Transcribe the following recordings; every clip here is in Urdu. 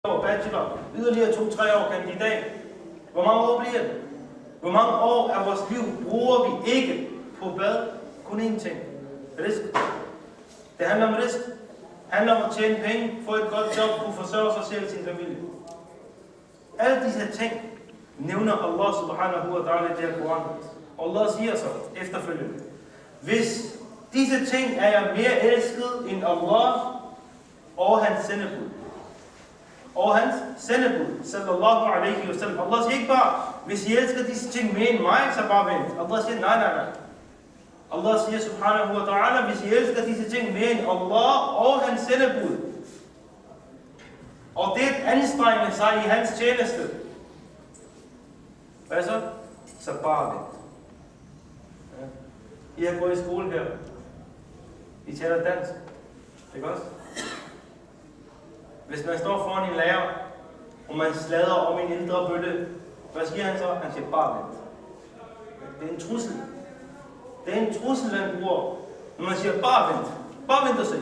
år bachelor, yderligere 2-3 år kandidat. Hvor mange år bliver det? Hvor mange år af vores liv bruger vi ikke på bad? Kun én ting. Risk. Det handler om risk. Det handler om at tjene penge, få et godt job, kunne forsørge sig selv og sin familie. Alle disse ting nævner Allah subhanahu wa ta'ala i det her Koran. Og Allah siger så efterfølgende: hvis disse ting er jeg mere elsket end Allah og hans sendebud. Og hans sendebud, sallallahu alaihi wa sallam. Allah siger ikke bare, hvis I elsker disse ting mere end mig, så bare vent. Allah siger, nej. Allah siger subhanahu wa ta'ala, hvis I elsker disse ting mere end Allah og hans sendebud, og det at anstrenge sig i hans tjeneste, hvad så? Så bare vent. Ja. I har gået i skole her. I taler dansk. Ikke også? Hvis man står foran en lærer, og man slader om en ældre bølle, hvad siger han så? Han siger bare vent. Det er en trussel. Det er en trussel, han bruger, når man siger bare vent. Bare vent og se.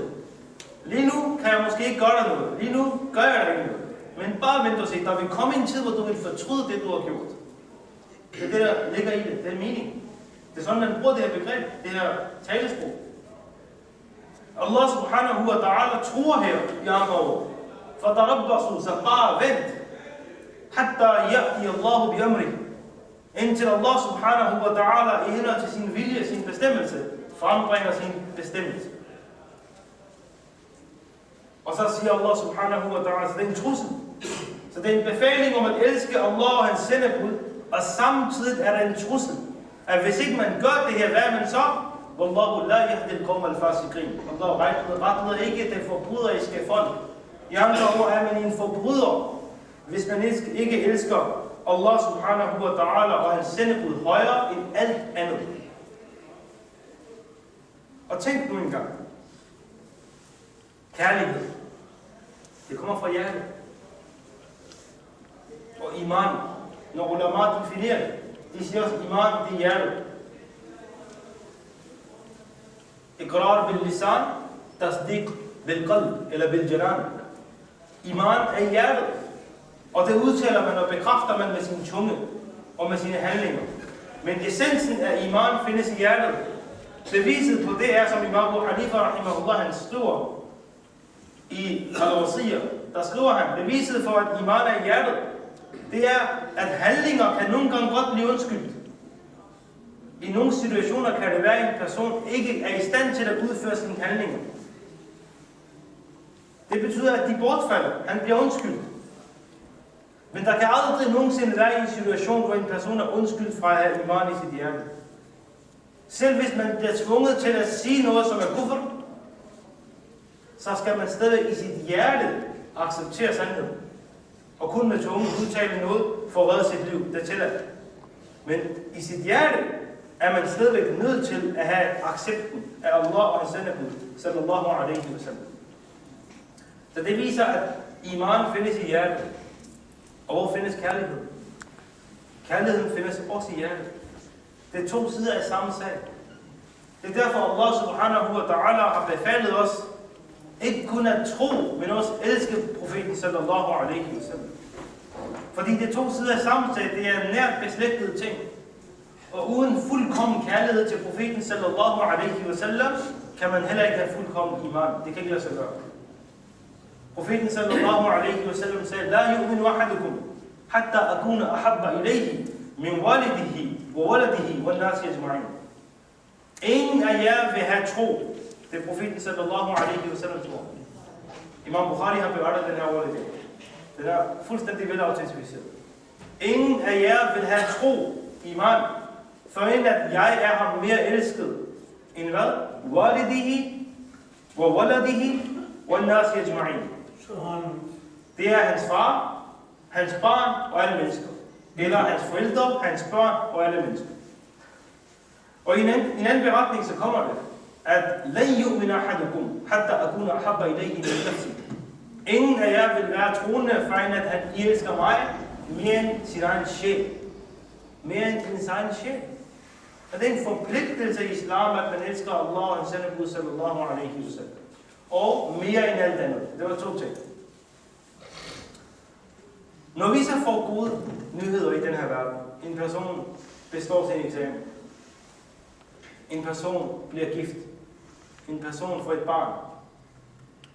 Lige nu kan jeg måske ikke gøre dig noget. Lige nu gør jeg dig ikke noget. Men bare vent og se. Der vil komme en tid, hvor du vil fortryde det, du har gjort. Det er det, der ligger i det. Det er mening. Det er sådan, man bruger det her begreb. Det her talesprog. Allah subhanahu wa ta'ala truer her i andre ord. فَتَرَبَّصُوا så bare vent. حَتَّى يَأْتِيَ اللَّهُ بِأَمْرِهِ indtil Allah subhanahu wa ta'ala i henhold til sin vilje, sin bestemmelse, frembringer sin bestemmelse. Og så siger Allah subhanahu wa ta'ala, så det er en trussel. Så det er en befaling om at elske Allah og hans sendebud, og samtidig er der en trussel, at hvis ikke man gør det her, hvad er man så? Wallahu la yahdi al-qawm al-fasiqin. Allah retleder ikke det forbryderiske folk. I andre ord er man en forbryder, hvis man ikke elsker Allah subhanahu wa ta'ala og hans sendebud højere end alt andet. Og tænk nu engang. Kærlighed. Det kommer fra hjertet. Og iman. Når ulama definerer det, de siger også, iman det er hjertet. Iqrar bil lisan, tasdiq bil qalb, eller bil janan. Iman er hjertet. Og det udtaler man og bekræfter man med sin tunge og med sine handlinger. Men essensen af iman findes i hjertet. Beviset på det er, som Imam Abu Hanifa rahimahullah, han skriver i Al-Wasiyya. Der skriver han, beviset for at iman er i hjertet, det er, at handlinger kan nogle gange godt blive undskyldt. I nogle situationer kan det være, at en person ikke er i stand til at udføre sine handlinger. Det betyder, at de bortfalder. Han bliver undskyldt. Men der kan aldrig nogensinde være en situation, hvor en person er undskyldt fra at have iman i sit hjerte. Selv hvis man bliver tvunget til at sige noget, som er kufr, så skal man stadig i sit hjerte acceptere sandheden. Og kun med tungen udtale noget for at redde sit liv. Det tæller. Men i sit hjerte er man stadigvæk nødt til at have accepten af Allah og hans sendebud, sallallahu alaihi wa sallam. Så det viser, at iman findes i hjertet. Og hvor findes kærlighed? Kærligheden findes også i hjertet. Det er to sider af samme sag. Det er derfor, Allah subhanahu wa ta'ala har befalet os ikke kun at tro, men også elske profeten sallallahu alaihi wa sallam. Fordi det er to sider af samme sag. Det er nært beslægtede ting. Og uden fuldkommen kærlighed til profeten sallallahu alaihi wa sallam, kan man heller ikke have fuldkommen iman. Det kan ikke lade sig gøre. Profeten sallallahu alaihi wa sallam sagde, La yu'minu ahadukum, hatta akuna ahabba ilayhi, min walidihi, wa waladihi, wa nasi ajma'in. Ingen af jer vil have tro. Det er profeten sallallahu alaihi wa sallam tro. Imam Bukhari har berettet den her ord i dag. Det er fuldstændig velautentiseret. Ingen af jer vil have tro, iman, for end at jeg er ham mere elsket end hvad? Walidihi, wa waladihi, wa nasi ajma'in. Det er hans far, hans barn og alle mennesker. Eller hans forældre, hans børn og alle mennesker. Og i en anden beretning så kommer det, at لَنْ يُؤْمِنَ أَحَدُكُمْ حَتَّى أَكُونَ أَحَبَّ إِلَيْهِ مِنْ نَفْسِهِ. Ingen af jer vil være troende, for at han elsker mig mere end sin egen sjæl. Mere end sin egen sjæl. Og det er en forpligtelse i islam, at man elsker Allah og hans sendebud sallallahu alaihi wa sallam. Og mere end alt andet. Det var to ting. Når vi så får gode nyheder i den her verden, en person består sin eksamen, en person bliver gift, en person får et barn,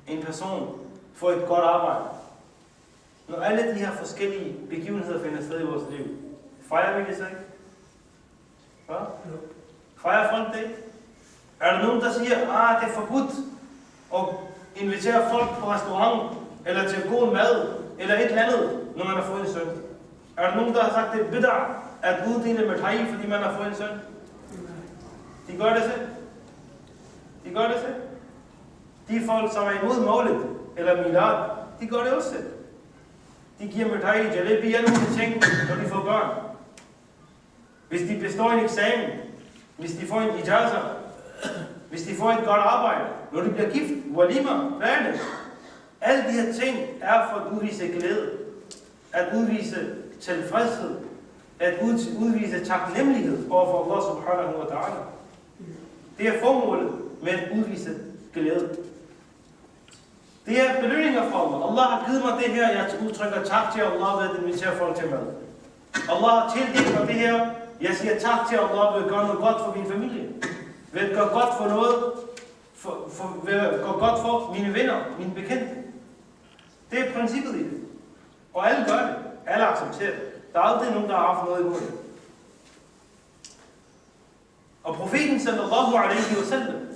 en person får et godt arbejde. Når alle de her forskellige begivenheder finder sted i vores liv, fejrer vi det så ikke? Hvad? Fejrer folk det ikke? Er der nogen, der siger, det er forbudt at invitere folk på restaurant, eller til god mad, eller et eller andet, når man har fået en søn? Er der nogen, der har sagt, det er bid'ah at uddele med thai, fordi man har fået en søn? De gør det selv. De gør det selv. De folk, som er imod målet, eller milad, de gør det også selv. De giver med thai, jalebi, alle mulige ting, når de får børn. Hvis de består en eksamen, hvis de får en ijaza, hvis de får et godt arbejde, når de bliver gift, walima, hvad er det? Alle de her ting er for at udvise glæde, at udvise tilfredshed, at udvise taknemmelighed overfor Allah subhanahu wa ta'ala. Det er formålet med at udvise glæde. Det er belønninger fra Allah. Allah har givet mig det her, jeg udtrykker tak til Allah ved at invitere folk til mad. Allah har tildelt mig det her, jeg siger tak til Allah ved at gøre noget godt for min familie. Ved at gøre godt for noget, ved at gøre godt for mine venner, mine bekendte. Det er princippet i det. Og alle gør det. Alle accepterer det. Der er aldrig nogen, der har haft noget imod det. Og profeten sallallahu alaihi wa sallam,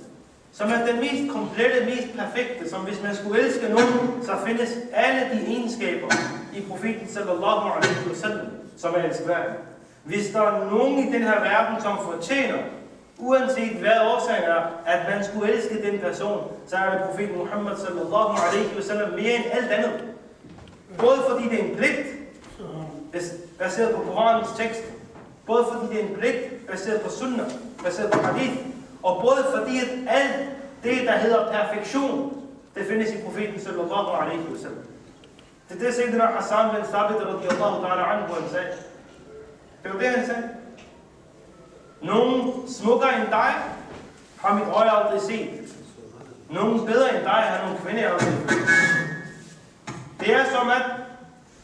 som er den mest komplette, mest perfekte, som hvis man skulle elske nogen, så findes alle de egenskaber i profeten sallallahu alaihi wa sallam, som er elskværdige. Hvis der er nogen i den her verden, som fortjener, uanset hvad årsagen er, at man skulle elske den person, så er det profeten Muhammad sallallahu alaihi wa sallam mere end alt andet. Både fordi det er en pligt, baseret på Koranens tekst, både fordi det er en pligt, baseret på sunnah, baseret på hadith, og både fordi at alt det, der hedder perfektion, det findes i profeten sallallahu alaihi wa sallam. Det er det, Sayyidina Hassan bin Thabit radiyallahu ta'ala anhu, han sagde. Det var det, han sagde. Nogen smukkere end dig, har mit øje aldrig set. Nogen bedre end dig, har nogle kvinder aldrig set. Det er som at,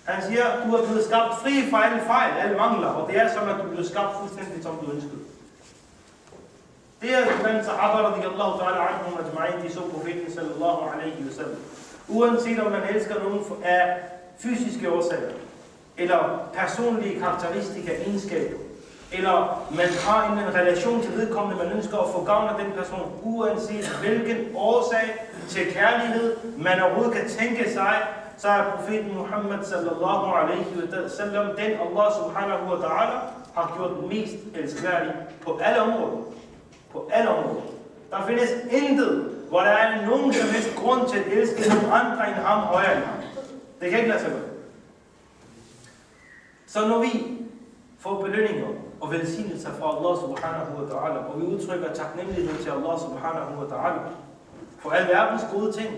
han siger, du er blevet skabt fri for alle fejl, alle mangler, og det er som at du er blevet skabt fuldstændig, som du ønskede. Det er, hvordan sahaba radiyallahu ta'ala anhum ajma'in, de så profeten sallallahu alaihi wa sallam. Uanset om man elsker nogen af fysiske årsager, eller personlige karakteristika, egenskaber, eller man har en relation til vedkommende, man ønsker at få gavn af den person, uanset hvilken årsag til kærlighed man overhovedet kan tænke sig, så er profeten Muhammad sallallahu alaihi wa sallam den Allah subhanahu wa ta'ala har gjort mest elskværdig på alle områder. På alle områder. Der findes intet, hvor der er nogen som helst grund til at elske nogen andre end ham, højere end ham. Det kan ikke lade sig gøre. Så når vi får belønninger og velsignelser fra Allah subhanahu wa ta'ala, og vi udtrykker taknemmelighed til Allah subhanahu wa ta'ala for alverdens gode ting,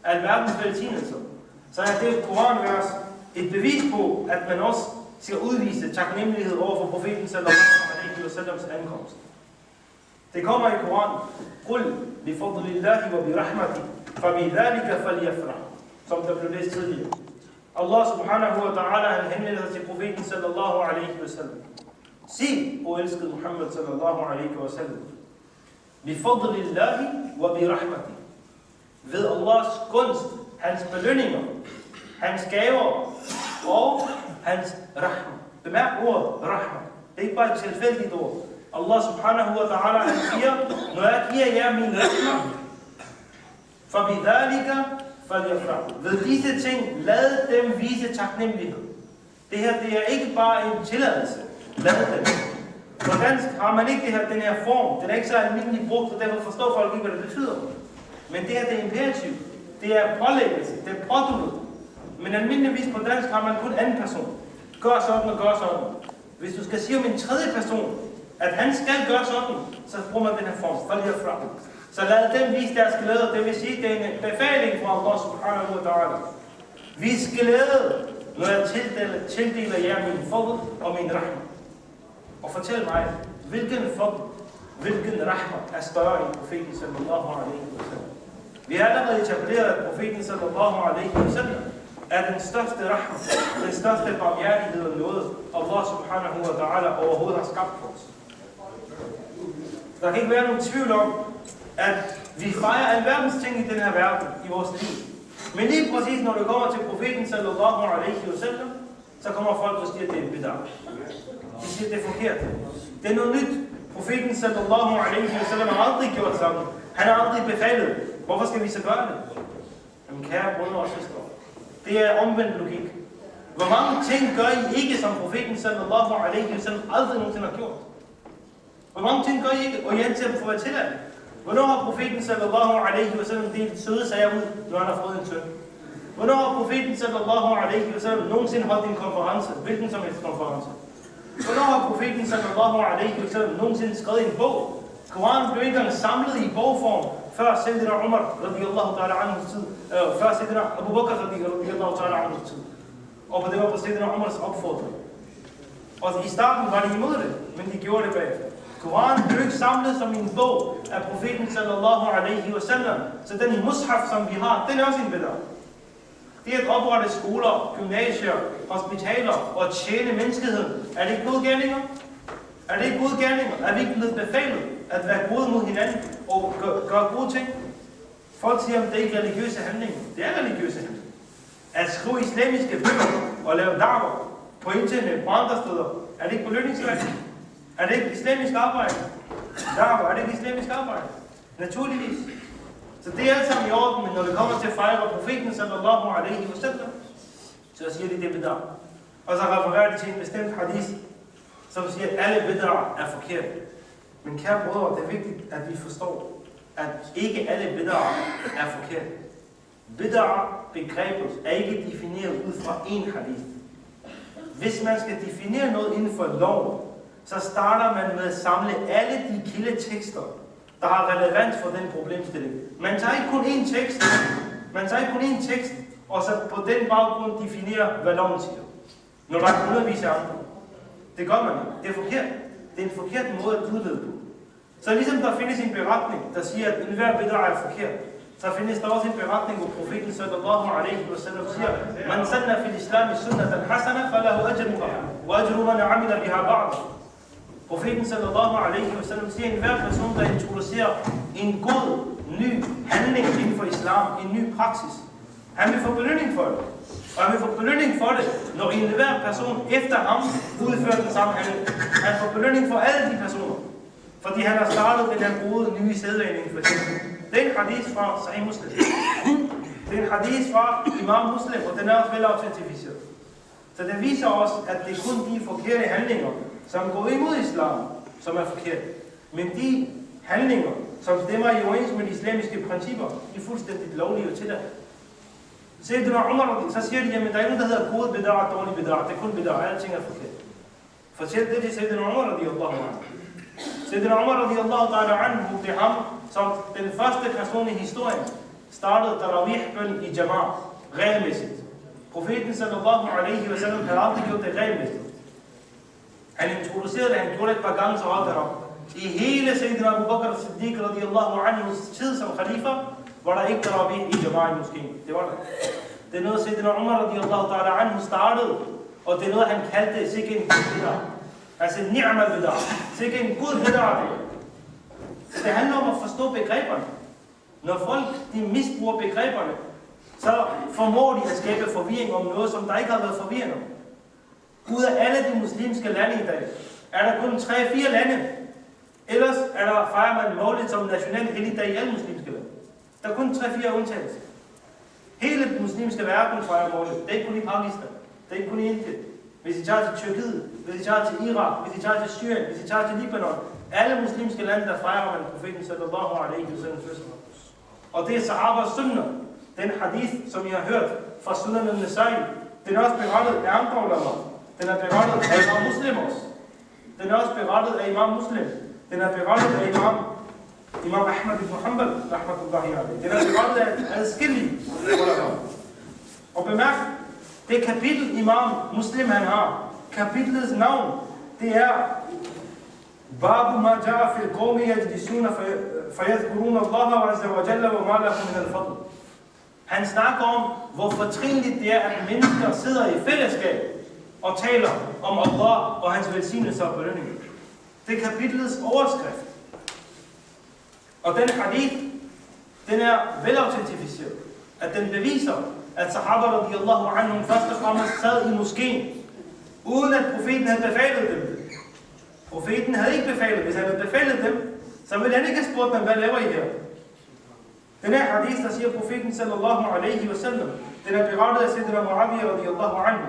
alverdens velsignelser, så er det Koranvers et bevis på, at man også skal udvise taknemmelighed over for profeten sallallahu alaihi wa sallams ankomst. Det kommer i Koran, قُلْ بِفَضْلِ اللَّهِ وَبِرَحْمَتِهِ فَبِذَلِكَ فَلْيَفْرَحُ, som der blev læst tidligere. Allah subhanahu wa ta'ala, han henvender sig til profeten sallallahu alaihi wa sallam. Sig, o elskede Muhammad sallallahu alaihi wa sallam, بِفَضْلِ اللَّهِ وَبِرَحْمَتِهِ, ved Allahs gunst, hans belønninger, hans gaver og hans rahma. Bemærk ordet rahma. Det er ikke bare et tilfældigt ord. Allah subhanahu wa ta'ala, han siger, når jeg giver jer min rahma, فَبِذَلِكَ فَلْيَفْرَحُ, ved disse ting, lad dem vise taknemmelighed. Det her, det er ikke bare en tilladelse. Lad dem. På dansk har man ikke den her form. Den er ikke så almindelig brugt, og derfor forstår folk ikke, hvad det betyder. Men det her, det er imperativ. Det er pålæggelse. Det er påduttet. Men almindeligvis på dansk har man kun anden person. Gør sådan og gør sådan. Hvis du skal sige om en tredje person, at han skal gøre sådan, så bruger man den her form. فَلْيَفْرَحُ. Så lad dem vise deres glæde. Det vil sige, det er en befaling fra Allah subhanahu wa ta'ala. Vis glæde, når jeg tildeler jer min fadl og min rahma. Og fortæl mig, hvilken fadl, hvilken rahma er større end profeten sallallahu alaihi wa sallam. Vi har allerede etableret, at profeten sallallahu alaihi wa sallam, er den største rahma, den største barmhjertighed og noget, Allah subhanahu wa ta'ala overhovedet har skabt for os. Der kan ikke være nogen tvivl om, at vi fejrer alverdens ting i den her verden, i vores liv. Men lige præcis når det kommer til profeten sallallahu alaihi wa sallam, så kommer folk og siger, at det er en bid'ah. De siger, at det er forkert. Det er noget nyt. Profeten sallallahu alaihi wa sallam har aldrig gjort sådan. Han har aldrig befalet. Hvorfor skal vi så gøre det? Jamen kære brødre og søstre, det er omvendt logik. Hvor mange ting gør I ikke, som profeten sallallahu alaihi wa sallam aldrig nogensinde har gjort? Hvor mange ting gør I ikke, og I anser dem for at være tilladt? Hvornår har profeten sallallahu alaihi wa sallam delt søde sager ud, når han har fået en søn? Hvornår har profeten sallallahu alaihi wa sallam nogensinde holdt en konference? Hvilken som helst konference? Hvornår har profeten sallallahu alaihi wa sallam nogensinde skrevet en bog? Koranen blev ikke engang samlet i bogform, før Sayyidina Umar radiyallahu ta'ala anhus tid, før Sayyidina Abu Bakr radiyallahu ta'ala anhus tid. Og det var på Sayyidina Umars opfordring. Og i starten var de imod det, men de gjorde det bagefter. Koranen blev ikke samlet som en bog af profeten sallallahu alaihi wa sallam, så den mushaf, som vi har, den er også en bid'ah. Det at oprette skoler, gymnasier, hospitaler og tjene menneskeheden, er det ikke gode gerninger? Er det ikke gode gerninger? Er vi ikke blevet befalet at være gode mod hinanden og gøre gode ting? Folk siger, at det ikke er religiøse handlinger. Det er religiøse handlinger. At skrive islamiske bøger og lave da'wah på internet og andre steder, er det ikke belønningsværdigt? Er det ikke islamisk arbejde? Da'wah, er det ikke islamisk arbejde? Naturligvis. Så det er alt sammen i orden, men når det kommer til at fejre profeten sallallahu alaihi wa sallam, så siger de, det er bid'ah. Og så refererer de til en bestemt hadith, som siger, at alle bid'ah er forkerte. Men kære brødre, det er vigtigt, at vi forstår, at ikke alle bid'ah er forkerte. Bid'ah-begrebet er ikke defineret ud fra én hadith. Hvis man skal definere noget inden for lov, så starter man med at samle alle de kildetekster, der har relevans for den problemstilling. Man tager ikke kun én tekst, og så på den baggrund definerer, hvad loven siger. Når der er undervise andre. Det gør man ikke. Det er forkert. Det er en forkert måde at udlede på. Så ligesom der findes en beretning, der siger, at enhver bid'ah er forkert, så findes der også en beretning, hvor profeten sallallahu alaihi wa sallam siger, man sanna fil islami sunnatan hasana, falahu ajruha, wa ajru man amila biha ba'd. Profeten sallallahu alaihi wa sallam siger, at enhver person, der introducerer en god, ny handling inden for islam, en ny praksis, han vil få belønning for det. Og han vil få belønning for det, når enhver person efter ham udfører den samme handling. Han får belønning for alle de personer, fordi han har startet den her gode, nye sædvaning for eksempel. Det er en hadith fra Sahih Muslim. Det er en hadith fra Imam Muslim, og den er også vel autentificeret. Så det viser os, at det er kun de forkerte handlinger, som går imod islam, som er forkerte. Men de handlinger, som stemmer i overens med de islamiske principper, de er fuldstændig lovlige og tilladt. Så siger de, jamen der er ikke noget, der hedder gode bid'ah og dårlige bid'ah. Det er kun bid'ah, alting er forkert. Fortæl det til Sayyidina Umar radiyallahu anhu. Sayyidina Umar radiyallahu ta'ala anhu, det er ham, som den første person i historien startede tarawih-bøn i jama'a, regelmæssigt. Profeten sallallahu alaihi wa sallam havde aldrig gjort det regelmæssigt. Han introducerede det, han gjorde det et par gange, så holdt han op. I hele Sayyidina Abu Bakr Siddiq radiyallahu anhus tid som khalifa, var der ikke tarawih i jama'a i moskeen. Det var der. Det er noget, Sayyidina Umar radiyallahu ta'ala anhu startede, og det er noget, han kaldte sikke en god bid'ah. Altså ni'mal bid'ah. Sikke en god bid'ah. Så det handler om at forstå begreberne. Når folk de misbruger begreberne, så formår de at skabe forvirring om noget, som der ikke har været forvirring om. Ud af alle de muslimske lande i dag, er der kun 3-4 lande. Ellers fejrer man Maulid som national helligdag i alle muslimske lande. Der er kun 3-4 undtagelser. Hele den muslimske verden fejrer Maulid. Det er ikke kun i Pakistan. Det er ikke kun i Indien. Hvis I tager til Tyrkiet, hvis I tager til Irak, hvis I tager til Syrien, hvis I tager til Libanon. Alle muslimske lande, der fejrer man profeten sallallahu alaihi wa sallam fødsel. Og det er sahabas sunnah. Den hadith, som I har hørt fra Sunan al-Nasai, den er også berettet af andre ulama. Den er berettet af Imam Muslim også. Den er også berettet af Imam Muslim. Den er berettet af Imam Ahmad ibn Hanbal, rahmatullahi alayhi. Den er berettet af adskillige ulama. Og bemærk, det kapitel Imam Muslim han har, kapitlets navn, det er Babu ma ja'a fil qawmi yajlisuna fayadhkuruna Allah azza wa jalla wa ma lahum min al-fadl. Han snakker om, hvor fortrinligt det er, at mennesker sidder i fællesskab og taler om Allah og hans velsignelser og belønninger. Det er kapitlets overskrift. Og den hadith, den er velautentifiseret. At den beviser, at sahaba radiyallahu anhum først og fremmest sad i moskeen, uden at profeten havde befalet dem. Profeten havde ikke befalet. Hvis han havde befalet dem, så ville han ikke have spurgt dem, hvad laver I her? Den her hadith, der siger profeten sallallahu alaihi wa sallam, den er berettet af Sayyidina Muawiyah radiyallahu anhu.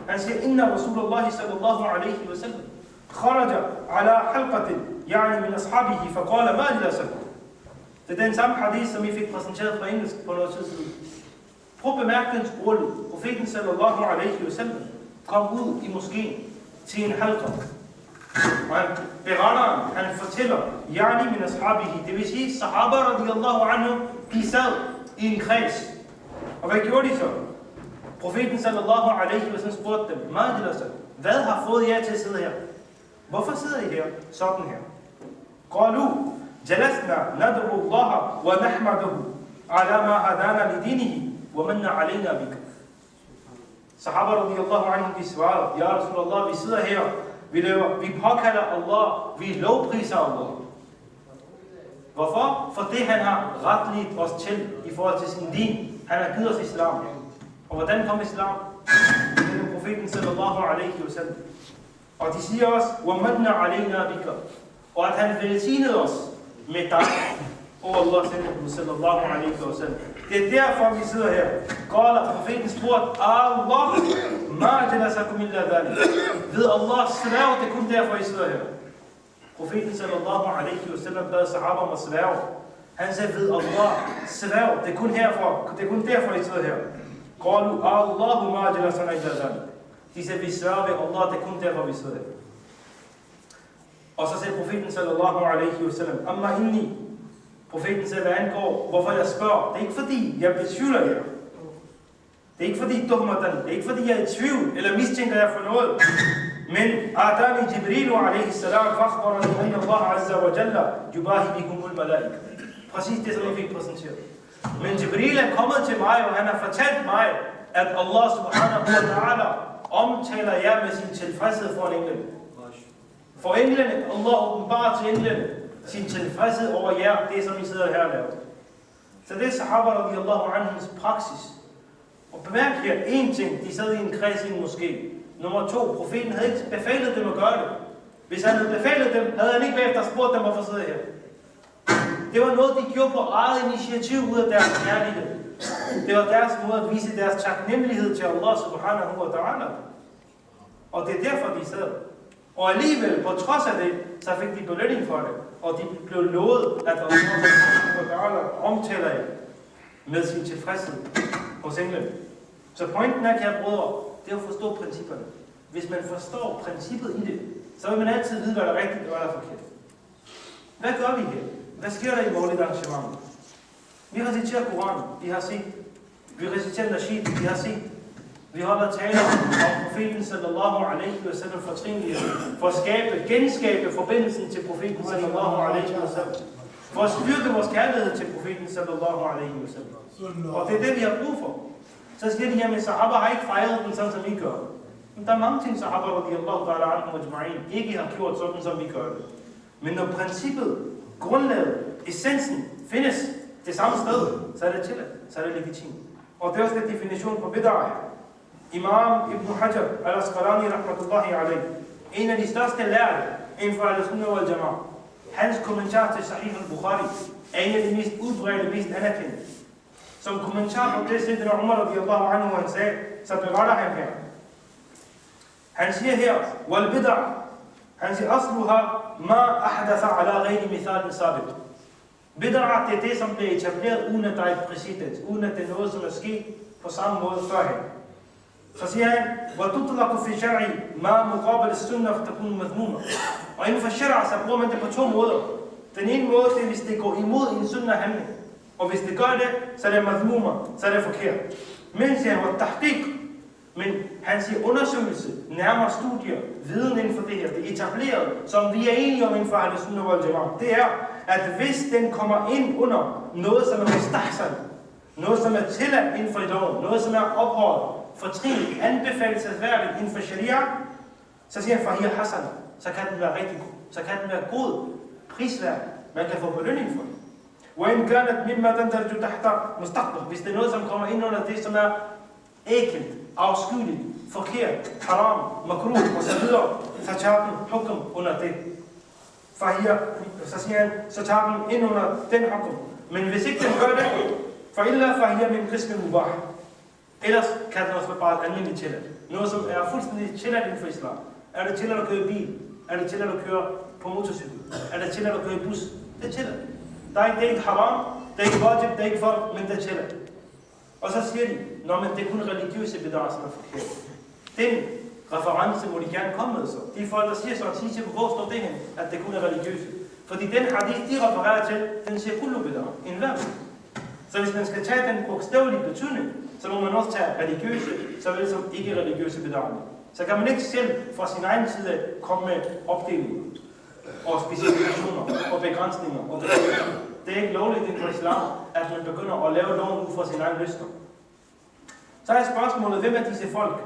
Han siger, inna Rasulullah sallallahu alaihi wa sallam, kharaja ala halqatin, yani min ashabihi, faqala ma jalasakum. Det er den samme hadith, som I fik præsenteret på engelsk på noget tid siden. Prøv at bemærke dens ordlyd. Profeten sallallahu alaihi wa sallam kom ud i moskeen til en halqa. Og han beretter, han fortæller, yani min ashabihi, det vil sige, sahaba radiyallahu anhu, de sad i en kreds. Og hvad gjorde de så? Profeten sallallahu alaihi wa sallam spurgte dem, hvad har fået jer til at sidde her? Hvorfor sidder I her? Sådan her. Qalu, jalasna nad'u Allah wa nahmaduhu ala ma hadana lidinihi wa manna alayna bika. Sahaba radiyallahu anhu, de svarede, ja Rasulallah, vi sidder her, vi påkalder Allah, vi lovpriser Allah. Hvorfor? Fordi han har retligt os til i forhold til sin din. Han har givet os islam. Og hvordan kom islam? Det er profeten sallallahu alaihi wa sallam. Og de siger også, وَمَنَّ عَلَيْنَا بِكَ. Og at han velsignede os med dig. Og Allah sallallahu alaihi wa sallam. Det er derfor, vi sidder her. Qala, profeten spurgte, Allah, ma jalasakum illa dhalik. Ved Allah sværge, det er kun derfor, I sidder her. Profeten sallallahu alaihi wa sallam bad sahaba om at sværge. Han sagde, ved Allah, sværge, det er kun derfor, I sidder her. Qalu, Allahu ma jalasana illa dhalik. De sagde, vi sværger ved Allah, det er kun derfor, vi sidder her. Og så sagde profeten sallallahu alaihi wa sallam, amma inni. Profeten sagde, hvad angår, hvorfor jeg spørger. Det er ikke fordi, jeg betvivler jer. Det er ikke fordi, det er ikke fordi, jeg er i tvivl, eller mistænker jer for noget. Men Adani Jibrilu alaihi salam fakhbarani anna Allah azza wa jalla yubahi bikumul malaika. Præcis det, som jeg fik præsenteret. Men Jibril er kommet til mig, og han har fortalt mig, at Allah subhanahu wa ta'ala omtaler jer med sin tilfredshed for englen. For englen, Allah åbenbarer til englen sin tilfredshed over jer, det som I sidder her og laver. Så det er sahaba radiyallahu anhums praksis. Og bemærk her, en ting, de sad i en kreds i en moské. Nummer 2, profeten havde ikke befalet dem at gøre det. Hvis han havde befalet dem, havde han ikke bagefter spurgt dem, hvorfor sidder I her. Det var noget, de gjorde på eget initiativ ud af deres kærlighed. Det var deres måde at vise deres taknemmelighed til Allah subhanahu wa ta'ala. Og det er derfor, de sad. Og alligevel, på trods af det, så fik de belønning for det. Og de blev lovet, at Allah subhanahu wa ta'ala omtaler jer med sin tilfredshed hos englen. Så pointen er, kære brødre, det er at forstå principperne. Hvis man forstår princippet i det, så vil man altid vide, hvad der er rigtigt og hvad der er forkert. Hvad gør vi her? Hvad sker der i Maulid arrangementet? Vi reciterer Koranen, vi har set. Vi reciterer Nasheed, vi har set. Vi holder taler om profeten sallallahu alaihi wa sallam fortrinlighed, for at genskabe forbindelsen til profeten sallallahu alaihi wa sallam. For at styrke vores kærlighed til profeten sallallahu alaihi wa sallam. Og det er det, vi har brug for. Så siger de, jamen sahaba har ikke fejret den sådan, som I gør. Men der er mange ting, sahaba radiyallahu ta'ala anhum ajma'in ikke har gjort sådan, som vi gør det. Men når princippet, grundlaget, essensen findes det samme sted, så er det tilladt, så er det legitimt. Og det er også den definition på bid'ah. Imam Ibn Hajar al-Asqalani rahmatullahi alayhi, en af de største lærte inden for al-Sunnah wal Jama'ah, hans kommentar til Sahih al-Bukhari er en af de mest udbredte, mest anerkendte. Som kommentar på det, Sayyidina Umar radiyallahu anhu, han sagde, så beretter han her. Han siger her, wal bid'ah, han siger, asluha ma ahdatha ala ghayri mithalin sabit. Bid'ah, det er det, som bliver etableret, uden at der er et præcedens, uden at det er noget, som er sket på samme måde førhen. Så siger han, وَتُطْلَقُ فِي شَرْعِ مَا مُقَابَلِ السُنَّةِ فَتَكُونُ مَذْمُومًا. Og inden for shara, så bruger man det på to måder. Den ene måde, det er, hvis det går imod en sunnah handling. Og hvis det gør det, så er det madhmuma, så er det forkert. Men siger han, tahqiq. Men han siger undersøgelse, nærmere studier, viden inden for det her, det etableret, som vi er enige om inden for al-Sunnah wal Jama'ah, det er, at hvis den kommer ind under noget, som er mustahsan, noget som er tilladt inden for i loven, noget som er ophøjet, fortrinligt, anbefalelsesværdigt inden for sharia, så siger han, fahiyya hasana, så kan den være rigtig god, så kan den være god, prisværdig, man kan få belønning for det. وإن كانت مما تندرج تحت مستقبل, hvis det er noget, som kommer ind under det, som er ækelt, afskyeligt, forkert, haram, makruh osv., så tager den hukum under det. Fahiyya, så siger han, så tager den ind under den hukum. Men hvis ikke den gør det, for illa fahiyya min qismin mubah. Ellers kan den også være bare et almindeligt tilladt. Noget, som er fuldstændig tilladt inden for islam. Er det tilladt at køre i bil? Er det tilladt at køre på motorcykel? Er det tilladt at køre i bus? Det er tilladt. Det er ikke haram, det er ikke wajib, det er ikke for, men det er tilladt. Og så siger de, men det er kun religiøse bid'ah, som er forkert. Den reference må de gerne komme med så. De folk, der siger sådan, siger, hvor står det hen, at det kun er religiøse. Fordi den hadith, de refererer til, den siger kullu bid'ah, en hver. Så hvis man skal tage den bogstavelige betydning, så må man også tage religiøse, såvel som ikke religiøse bid'ah. Så kan man ikke selv fra sin egen side komme med opdelinger og specifikationer og begrænsninger og begrænsninger. Det er ikke lovligt inden for islam, at man begynder at lave loven ud fra sin egen lyster. Så er spørgsmålet, hvem er disse folk?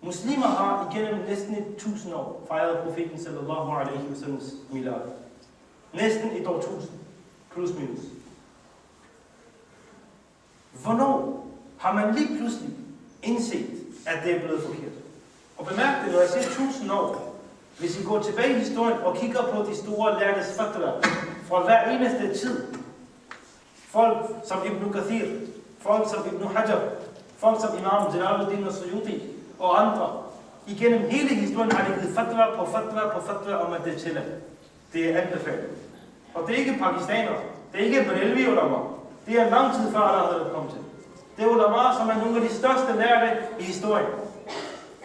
Muslimer har igennem næsten 1000 år fejret profeten sallallahu alaihi wasallams milad. Næsten et år 1000, plus minus. Hvornår har man lige pludselig indset, at det er blevet forkert? Og bemærk det, når jeg siger 1000 år. Hvis I går tilbage i historien og kigger på de store lærtes fatwa fra hver eneste tid, folk som Ibn Kathir, folk som Ibn Hajar, folk som Imam Jalaluddin Suyuti og andre, igennem hele historien har de givet fatwa på fatwa på fatwa om, at det er tilladt. Det er anbefalet. Og det er ikke pakistanere, det er ikke Barelvi ulama. Det er lang tid før Allah havde kommet til. Det er ulama, som er nogle af de største lærte i historien.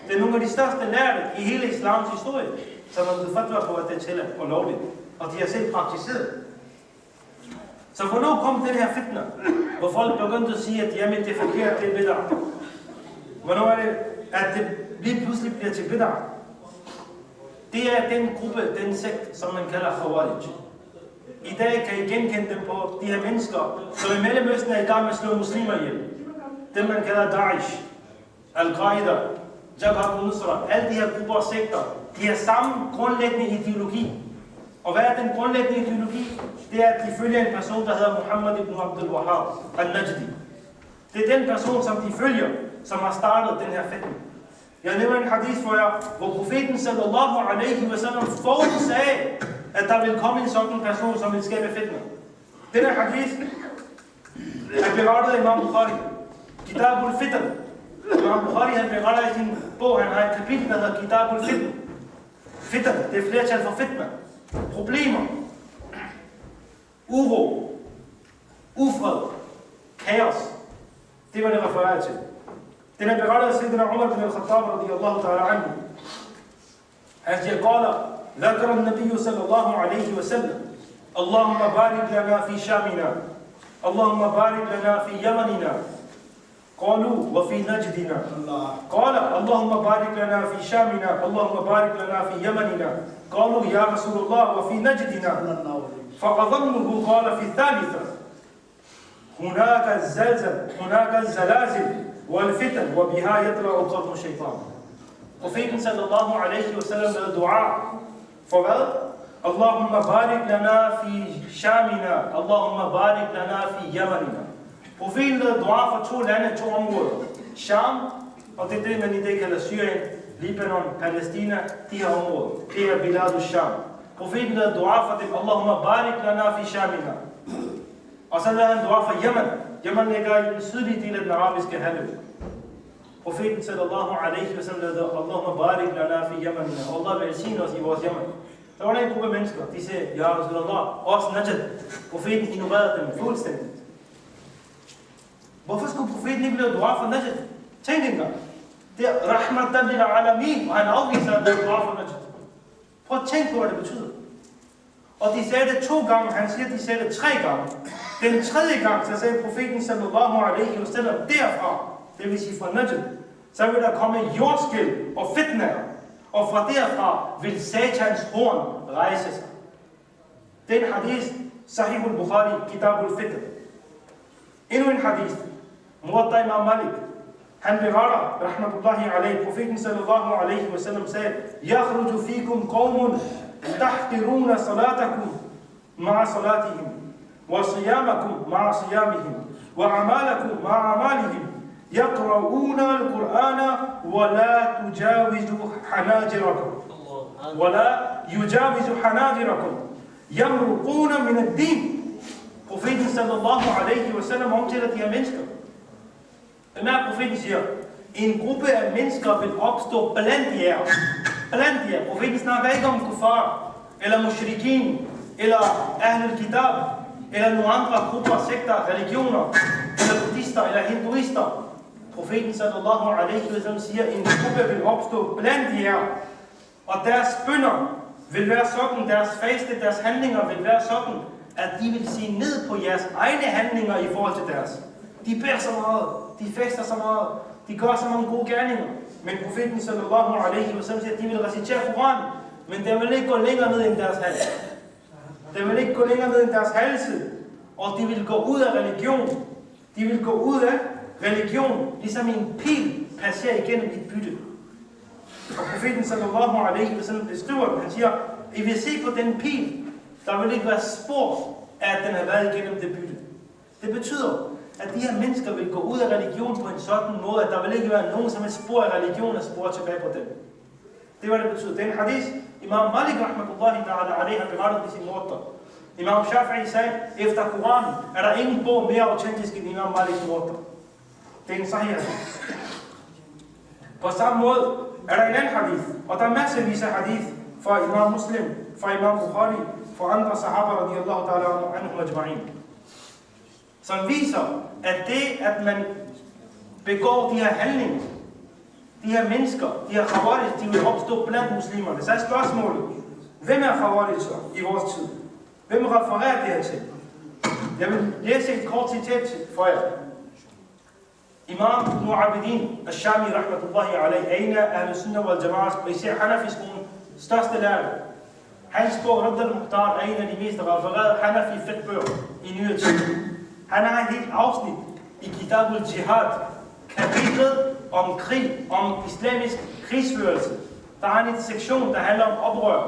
Det er nogle af de største lærte i hele islams historie, som har givet fatwa på, at det er tilladt og lovligt. Og de har selv praktiseret. Så hvornår kom den her fitna, hvor folk begyndte at sige, at jamen, det er forkert, det er bid'ah? Hvornår er det, at det lige pludselig bliver til bid'ah? Det er den gruppe, den sekt, som man kalder Khawarij. I dag kan I genkende dem på de her mennesker, som i Mellemøsten er i gang med at slå muslimer ihjel. Dem man kalder Daesh, Al-Qaida, Jabhat al-Nusra, alle de her grupper og sekter, de har samme grundlæggende ideologi. Og hvad er den grundlæggende ideologi? Det er, at de følger en person, der hedder Muhammad ibn Abdul Wahhab al-Najdi. Det er den person, som de følger, som har startet den her fitna. Jeg nævner en hadith for jer, hvor profeten sallallahu alaihi wasallam forudsagde, at der vil komme en sådan person, som vil skabe fitna. Den her hadith er berettet af Imam Bukhari. Kitabul Fitan. Imam Bukhari han beretter i sin bog, han har et kapitel, der hedder Kitabul Fitan. Fitan, det er flertal for fitna. Problemer, uro, ufred, kaos. Det var det refereret til. Den er berettet af Sayyidina Umar bin al-Khattab radiyallahu ta'ala anhu. Han siger, قال ذكر النبي صلى الله عليه وسلم اللهم بارك لنا في شامنا اللهم بارك لنا في يمننا قالوا وفي نجدنا قال اللهم بارك لنا في شامنا اللهم بارك لنا في يمننا قالوا يا رسول الله وفي نجدنا فأظنه قال في الثالثة هناك الزلازل والفتن وبها يطلع قرن الشيطان. Profeten sallallahu alaihi wasallam lavede dua for hvad? Allahumma barik lana fi shamina, Allahumma barik lana fi yamanina. Profeten lavede dua for to lande, to områder. Sham, og det er det, man i dag kalder Syrien, Libanon, Palæstina, de her områder. Det er Bilad Sham. Profeten lavede dua for dem, Allahumma barik lana fi shamina. Og så lavede han dua for Yemen. Yemen ligger i den sydlige del af den arabiske halvø. Profeten sallallahu alaihi wasallam lavede Allahumma barik lana fi yamanina. Allah velsigne os i vores Yemen. Der var der en gruppe mennesker, de sagde, ja Rasulallah, også Najd. Profeten ignorerede dem fuldstændigt. Hvorfor skulle profeten ikke lave dua for Najd? Tænk engang. Det er rahmatan lil alamin, og han afviser at lave dua for Najd. Prøv at tænke på, hvad det betyder. Og de sagde det 2 gange, han siger, de sagde det 3 gange. Den 3. gang, så sagde profeten sallallahu alaihi wasallam derfra, det vil sige fra Najd, så vil der komme jordskælv og fitnaer, og fra derfra vil satans horn rejse sig. Den hadith, Sahih al-Bukhari, Kitab al-Fitr. Endnu en hadith. Muwatta Imam Malik. Han beretter, rahmatullahi alayhi, profeten sallallahu alayhi wa sallam sagde, Yakhruju fikum qawmun tahqiruna salatakum ma'a salatihim, wa siyamakum ma'a siyamihim, wa amalakum ma'a amalihim, yaqra'una al-Qur'ana wa la tujawizu hanajirakum. وَلَا يُجَاوِزُ حَنَاجِرَكُمْ يَمْرُقُونَ مِنَ الدِّينِ. Profeten sallallahu alaihi wasallam omtaler de her mennesker. Bemærk, profeten siger, en gruppe af mennesker vil opstå blandt jer. Blandt jer. Profeten snakker ikke om kuffar, eller mushrikin, eller ahlul kitab, eller nogle andre grupper, sekter, religioner, eller buddhister, eller hinduister. Profeten sallallahu alaihi wasallam siger, en gruppe vil opstå blandt jer. Og deres bønner vil være sådan, deres faste, deres handlinger vil være sådan, at de vil se ned på jeres egne handlinger i forhold til deres. De beder så meget, de fester så meget, de gør så mange gode gerninger. Men profeten sallallahu alaihi wa sallam siger, at de vil recitere Koran, men den vil ikke gå længere ned end deres hals. Den vil ikke gå længere ned end deres halse, og de vil gå ud af religion. De vil gå ud af religion, ligesom en pil passerer igennem et bytte. Og profeten sallallahu alaihi wa sallam beskriver det. Han siger, I vil se på den pil, der vil ikke være spor af, at den har været igennem det bytte. Det betyder, at de her mennesker vil gå ud af religion på en sådan måde, at der vil ikke være nogen, som er spor af religion og spor tilbage på dem. Det var det betyder. Den hadith, Imam Malik rahmatullahi ta'ala alayhi har berettet i sin muwatta. Imam Shafi'i sagde, efter Koranen er der ingen bog mere autentisk end Imam Maliks muwatta. Det er en sahih hadith. På samme måde er der en anden hadith, og der er masservis af hadith fra Imam Muslim, fra Imam Bukhari, fra andre sahaba radiyallahu ta'ala anhum ajma'in, som viser, at det, at man begår de her handlinger, de her mennesker, de her khawarij, de vil opstå blandt muslimerne. Så er spørgsmålet, hvem er khawarij i vores tid? Hvem refererer det her til? Jeg vil læse et kort citat for jer. Imam Ibn Abidin al-Shami rahmatullahi alayhi, en af Ahl Sunnah wal Jama'as, og især Hanafi-skolen, største lærer. Hans bog Radd al-Muhtar er en af de mest refererede Hanafi-fedtbøger i nyere tid. Han har et helt afsnit i Kitab al-Jihad, kapitlet om krig, om islamisk krigsførelse. Der er en sektion, der handler om oprør.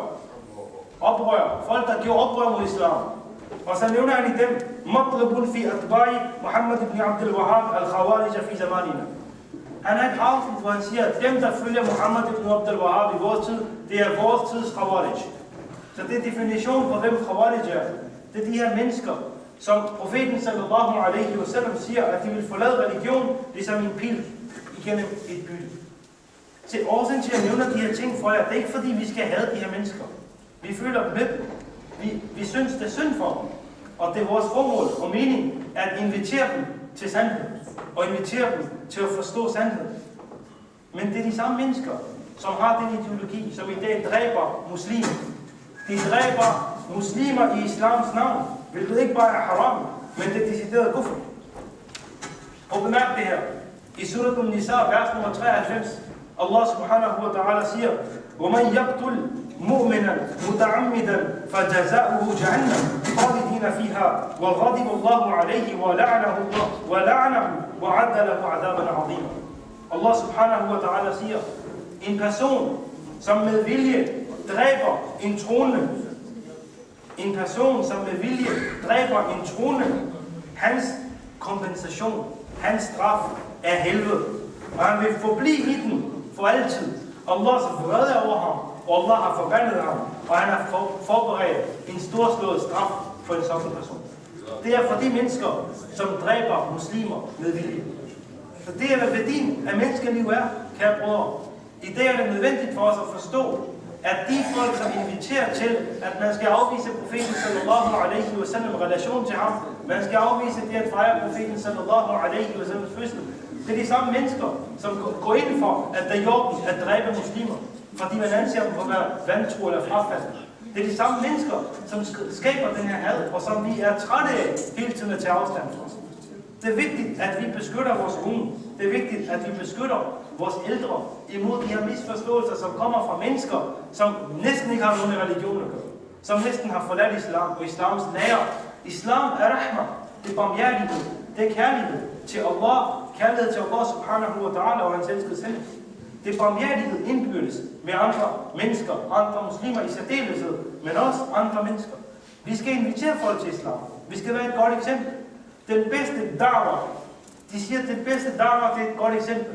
Oprør. Folk, der gjorde oprør mod islam. Og så nævner han i dem, Matlabun fi atba'i Muhammad ibn Abdul Wahhab al-Khawarij fi zamanina. Han har et afsnit, hvor han siger, at dem, der følger Muhammad ibn Abdul Wahhab i vores tid, det er vores tids Khawarij. Så det er definitionen på, hvem Khawarij er. Det er de her mennesker, som profeten sallallahu alaihi wa sallam siger, at de vil forlade religion, ligesom en pil igennem et bytte. Til årsagen til at nævne de her ting for jer, det er ikke fordi, vi skal have de her mennesker. Vi føler dem med. Vi synes, det er synd for dem. Og det er vores formål og mening at invitere dem til sandhed. Og invitere dem til at forstå sandhed. Men det er de samme mennesker, som har den ideologi, som i dag dræber muslimer. De dræber muslimer i islams navn, hvilket ikke bare er haram, men det er decideret kufr. Og bemærk det her. I surat al-Nisa, vers nummer 93, Allah subhanahu wa ta'ala siger, وَمَنْ يَقْتُلْ مُؤْمِنًا مُتَعَمِّدًا فَجَزَاؤُهُ جَهَنَّمْ خَالِدِينَ فِيهَا وَغَضِبَ اللَّهُ عَلَيْهِ وَلَعْنَهُ وَعَدَّ لَهُ عَذَابًا عَظِيمًا. Allah subhanahu wa ta'ala siger, en person, som med vilje dræber en troende, en person, som med vilje dræber en troende, hans kompensation, hans straf er helvede. Og han vil forblive i den for altid. Allah er vrede over ham, og Allah har forbandet ham, og han har forberedt en storslået straf for en sådan person. Det er for de mennesker, som dræber muslimer med vilje. Så det er, hvad værdien af menneskeliv er, kære brødre. I dag er det nødvendigt for os at forstå, at de folk, som inviterer til, at man skal afvise profeten sallallahu alaihi wa sallam relation til ham, man skal afvise det at fejre profeten sallallahu alaihi wa sallams fødsel, det er de samme mennesker, som går ind for, at der er jorden at dræbe muslimer, fordi man anser dem for at være vantro eller frafald. Det er de samme mennesker, som skaber den her had, og som vi er trætte af hele tiden at tage afstand fra. Det er vigtigt, at vi beskytter vores unge. Det er vigtigt, at vi beskytter vores ældre imod de her misforståelser, som kommer fra mennesker, som næsten ikke har nogen religion at gøre. Som næsten har forladt islam og islams lære. Islam er rahma, det er barmhjertighed. Det er kærlighed til Allah, kærlighed til Allah subhanahu wa ta'ala og hans elskede selv. Det er barmhjertighed indbyrdes med andre mennesker, andre muslimer i særdeleshed, men også andre mennesker. Vi skal invitere folk til islam. Vi skal være et godt eksempel. Den bedste da'wah, de siger, at den bedste da'wah, det er et godt eksempel.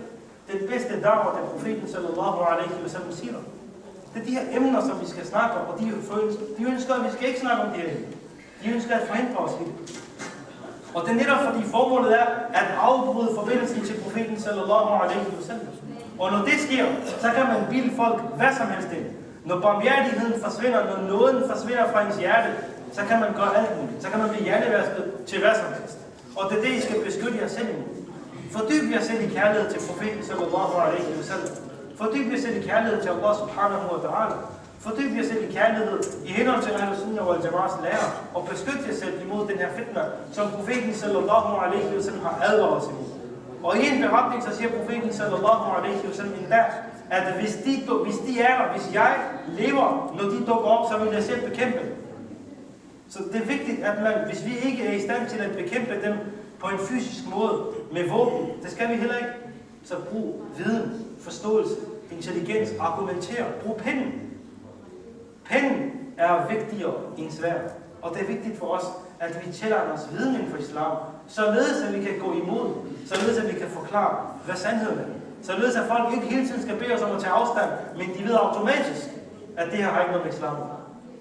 Den bedste da'wah, det er profeten sallallahu alaihi wa sallam siger. Det er de her emner, som vi skal snakke om, og de ønsker, at vi skal ikke snakke om det her emner. De ønsker at forhindre os i det. Og det er netop fordi formålet er at afbryde forbindelsen til profeten sallallahu alaihi wa sallam. Og når det sker, så kan man bilde folk hvad som helst ind. Når barmhjertigheden forsvinder, når nåden forsvinder fra ens hjerte, så kan man gøre alt muligt. Så kan man blive hjernevasket til hvad som helst. Og det er det, I skal beskytte jer selv imod. Fordyb jer selv i kærlighed til profeten sallallahu alaihi wa sallam. Fordyb jer selv i kærlighed til Allah subhanahu wa ta'ala. Fordyb jer selv i kærlighed i henhold til Ahlus Sunnah wal Jama'as lære. Og beskyt jer selv imod den her fitna, som profeten sallallahu alaihi wa sallam har advaret os imod. Og i en beretning, så siger profeten sallallahu alaihi wa sallam endda, at hvis de er der, hvis jeg lever, når de dukker op, så vil jeg selv bekæmpe dem. Så det er vigtigt, at hvis vi ikke er i stand til at bekæmpe dem på en fysisk måde med våben, det skal vi heller ikke, så brug viden, forståelse, intelligens, argumentere, brug pennen. Pennen er vigtigere end sværd, og det er vigtigt for os, at vi tilegner os viden inden for islam, således at vi kan gå imod, således at vi kan forklare, hvad sandheden er. Således at folk ikke hele tiden skal bede os om at tage afstand, men de ved automatisk, at det her har ikke noget med islam.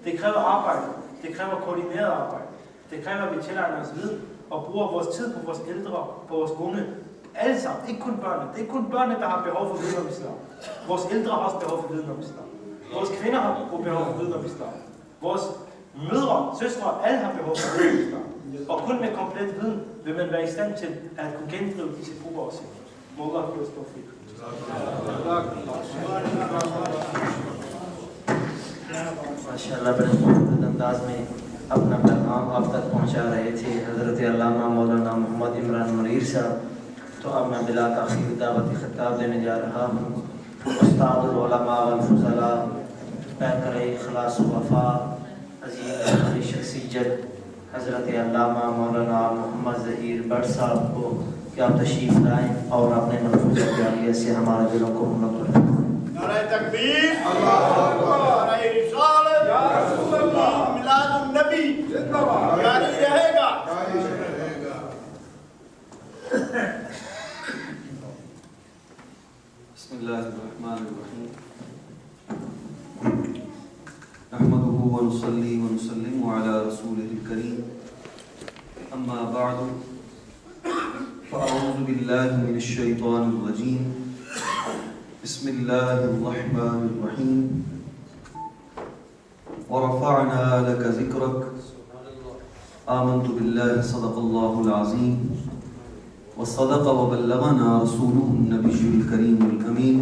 Det kræver arbejde, det kræver koordineret arbejde, det kræver, at vi tilegner os viden og bruger vores tid på vores ældre, på vores unge. Alle sammen, ikke kun børnene. Det er ikke kun børnene, der har behov for viden om islam. Vores ældre har også behov for viden om islam. Vores kvinder har behov for viden om islam. Vores mødre, søstre, alle har behov for viden om islam. Og kun med komplet viden vil man være i stand til at kunne gendrive disse grupper også. Må Allah give os tawfiq. ماشاءاللہ بڑے خوبصورت انداز میں اپنا پیغام آپ تک پہنچا رہے تھے حضرت علامہ مولانا محمد عمران منیر صاحب. تو اب میں بلا تاخیر دعوت خطاب دینے جا رہا ہوں. استاد العلماء والفضلاء، پیکر اخلاص و وفا، عظیم شخصیت حضرت علامہ مولانا محمد ظہیر بٹ صاحب کو کہ آپ تشریف لائیں اور اپنے ملفوظ جاریہ سے ہمارے دلوں کو منور کریں. نعرہ تکبیر، اللہ اکبر، نعرہ رسالت، یا رسول اللہ، میلاد النبی زندہ باد، جاری رہے گا. بسم اللہ الرحمن الرحیم. نحمده ونصلي ونسلم على رسوله الكريم. اما بعد فاعوذ بالله من الشیطان الرجیم. بسم اللہ الرحمن الرحیم. ورفعنا لك ذکرک. آمنت باللہ صدق اللہ العظیم وصدق وبلغنا رسوله النبی الکریم الامین.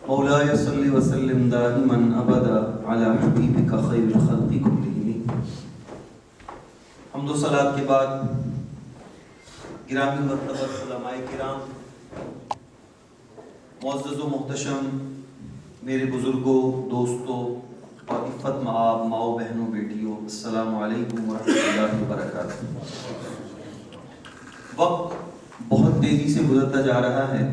مولاي صل وسلم دائما ابدا على حبیبک خیر الخلق کلهم. حمد و صلات کے بعد گرامی مرتبہ علماء کرام، معزز و محتشم میرے بزرگوں، دوستوں اور عفت مآب ماؤں بہنوں بیٹیوں، السلام علیکم ورحمۃ اللہ وبرکاتہ. وقت بہت تیزی سے گزرتا جا رہا ہے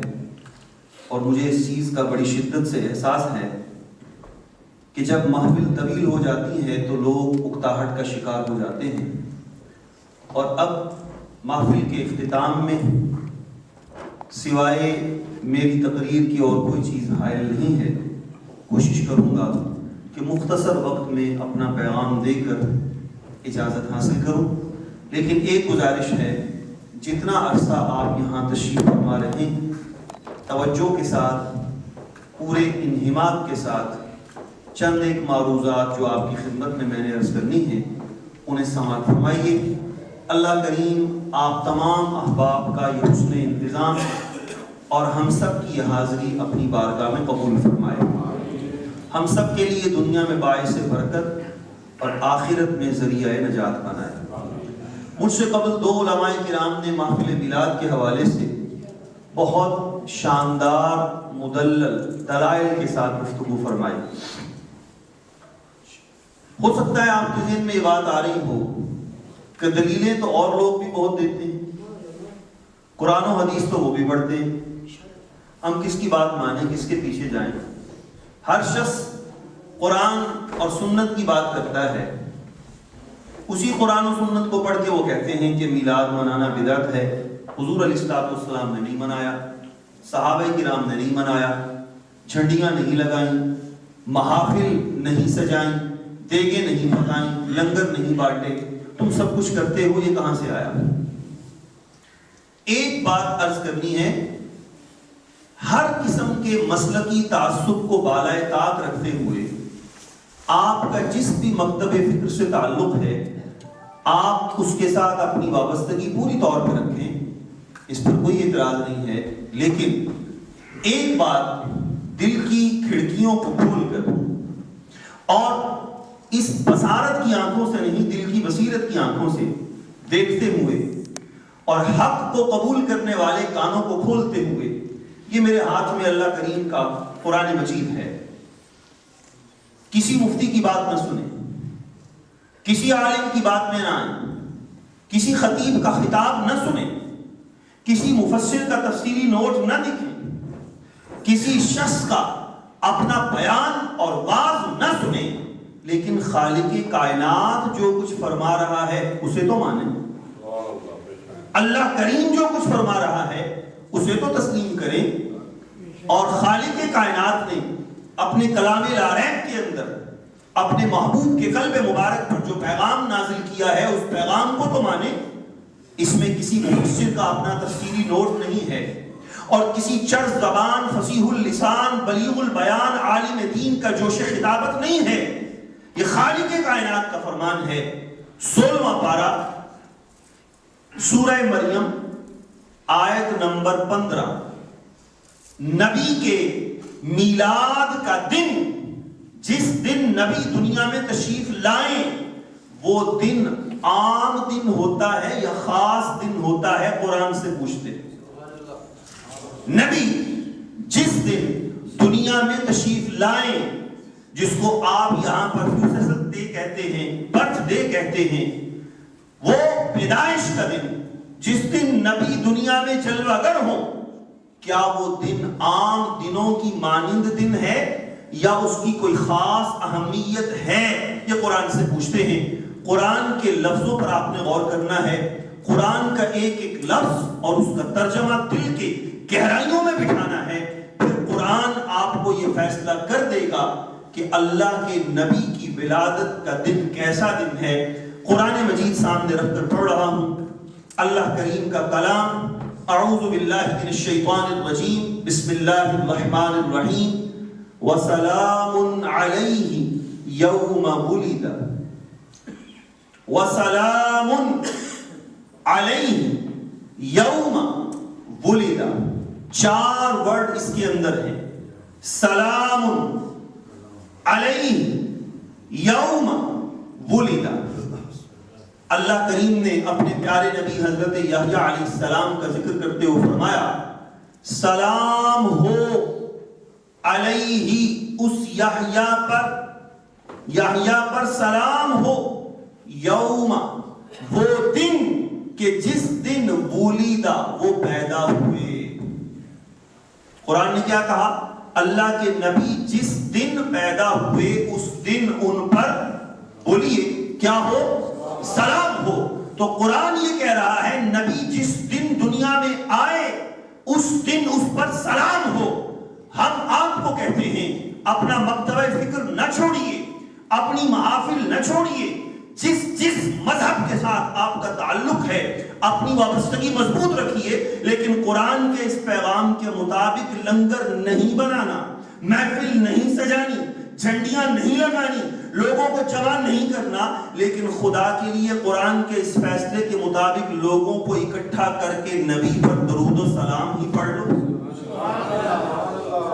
اور مجھے اس چیز کا بڑی شدت سے احساس ہے کہ جب محفل طویل ہو جاتی ہے تو لوگ اکتاہٹ کا شکار ہو جاتے ہیں. اور اب محفل کے اختتام میں سوائے میری تقریر کی اور کوئی چیز حائل نہیں ہے. کوشش کروں گا کہ مختصر وقت میں اپنا پیغام دے کر اجازت حاصل کروں. لیکن ایک گزارش ہے، جتنا عرصہ آپ یہاں تشریف فرما رہے ہیں توجہ کے ساتھ، پورے انہماک کے ساتھ چند ایک معروضات جو آپ کی خدمت میں نے عرض کرنی ہے انہیں سماعت فرمائیے. اللہ کریم آپ تمام احباب کا یہ حسن انتظام اور ہم سب کی یہ حاضری اپنی بارگاہ میں قبول فرمائے. ہم سب کے لیے دنیا میں باعث برکت اور آخرت میں ذریعہ نجات بنائے. مجھ سے قبل دو علماء کرام نے محفل میلاد کے حوالے سے بہت شاندار مدلل دلائل کے ساتھ گفتگو فرمائی. ہو سکتا ہے آپ کے ذہن میں یہ بات آ رہی ہو کہ دلیلیں تو اور لوگ بھی بہت دیتے ہیں، قرآن و حدیث تو وہ بھی پڑھتے ہیں، ہم کس کی بات مانیں، کس کے پیچھے جائیں؟ ہر شخص قرآن اور سنت کی بات کرتا ہے، اسی قرآن و سنت کو پڑھ کے وہ کہتے ہیں کہ میلاد منانا بدعت ہے، حضور علیہ السلام نے نہیں منایا، صحابہ کرام نے نہیں منایا، جھنڈیاں نہیں لگائیں، محافل نہیں سجائیں، دیگیں نہیں پکائیں، لنگر نہیں بانٹے، تم سب کچھ کرتے ہو، یہ کہاں سے آیا؟ ایک بات عرض کرنی ہے، ہر قسم کے مسلکی تعصب کو بالائے طاق رکھتے ہوئے آپ کا جس بھی مکتب فکر سے تعلق ہے، آپ اس کے ساتھ اپنی وابستگی پوری طور پر رکھیں، اس پر کوئی اعتراض نہیں ہے، لیکن ایک بات دل کی کھڑکیوں کو کھول کر اور اس بصارت کی آنکھوں سے نہیں، دل کی بصیرت کی آنکھوں سے دیکھتے ہوئے اور حق کو قبول کرنے والے کانوں کو کھولتے ہوئے، یہ میرے ہاتھ میں اللہ کریم کا قرآن مجید ہے، کسی مفتی کی بات نہ سنیں، کسی عالم کی بات میں نہ آئیں، کسی خطیب کا خطاب نہ سنیں، کسی مفسر کا تفصیلی نوٹ نہ دیکھیں، کسی شخص کا اپنا بیان اور واعظ نہ سنیں، لیکن خالق کائنات جو کچھ فرما رہا ہے اسے تو مانیں، اللہ کریم جو کچھ فرما رہا ہے اسے تو تسلیم کریں۔ اور خالق کائنات نے اپنے کلام لا ریب کے اندر اپنے محبوب کے قلب مبارک پر جو پیغام نازل کیا ہے اس پیغام کو تو مانیں، اس میں کسی مفسر کا اپنا تفصیلی نوٹ نہیں ہے، اور کسی چرس زبان، فصیح اللسان، بلیغ البیان عالم دین کا جوش خطابت نہیں ہے، یہ خالق کائنات کا فرمان ہے۔ 16واں پارہ سورہ مریم آیت نمبر 15، نبی کے میلاد کا دن، جس دن نبی دنیا میں تشریف لائیں، وہ دن عام دن ہوتا ہے یا خاص دن ہوتا ہے؟ قرآن سے پوچھتے ہیں۔ نبی جس دن دنیا میں تشریف لائیں، جس کو آپ یہاں پر فیوسس ڈے کہتے ہیں، برتھ ڈے کہتے ہیں، وہ پیدائش کا دن، جس دن نبی دنیا میں جلوہ گر ہوں، کیا وہ دن عام دنوں کی مانند دن ہے یا اس کی کوئی خاص اہمیت ہے؟ یہ قرآن سے پوچھتے ہیں۔ قرآن کے لفظوں پر آپ نے غور کرنا ہے، قرآن کا ایک ایک لفظ اور اس کا ترجمہ دل کے گہرائیوں میں بٹھانا ہے، پھر قرآن آپ کو یہ فیصلہ کر دے گا کہ اللہ کے نبی کی ولادت کا دن کیسا دن ہے۔ قرآن مجید سامنے رکھ کر پڑھ رہا ہوں، اللہ کریم کا کلام۔ اعوذ باللہ من الشیطان الرجیم، بسم اللہ الرحمن الرحیم، وسلام علیہ یوم ولد، وسلام علیہ یوم ولد، 4 ورڈ اس کے اندر ہیں، سلام علیہ یوم ولد۔ اللہ کریم نے اپنے پیارے نبی حضرت یحییٰ علیہ السلام کا ذکر کرتے ہوئے فرمایا، سلام ہو علیہ، اس یحییٰ پر سلام ہو، یوم وہ دن کہ جس دن ولیدہ وہ پیدا ہوئے۔ قرآن نے کیا کہا؟ اللہ کے نبی جس دن پیدا ہوئے اس دن ان پر بولیے کیا ہو؟ سلام ہو۔ تو قرآن یہ کہہ رہا ہے نبی جس دن دنیا میں آئے اس دن اس پر سلام ہو۔ ہم آپ کو کہتے ہیں اپنا مکتبہ فکر نہ چھوڑیے، اپنی محافل نہ چھوڑیے، جس مذہب کے ساتھ آپ کا تعلق ہے اپنی وابستگی مضبوط رکھیے، لیکن قرآن کے اس پیغام کے مطابق لنگر نہیں بنانا، محفل نہیں سجانی، جھنڈیاں نہیں لگانی، لوگوں کو جمع نہیں کرنا، لیکن خدا کے لیے قرآن کے اس فیصلے کے مطابق لوگوں کو اکٹھا کر کے نبی پر درود و سلام ہی پڑھ لو۔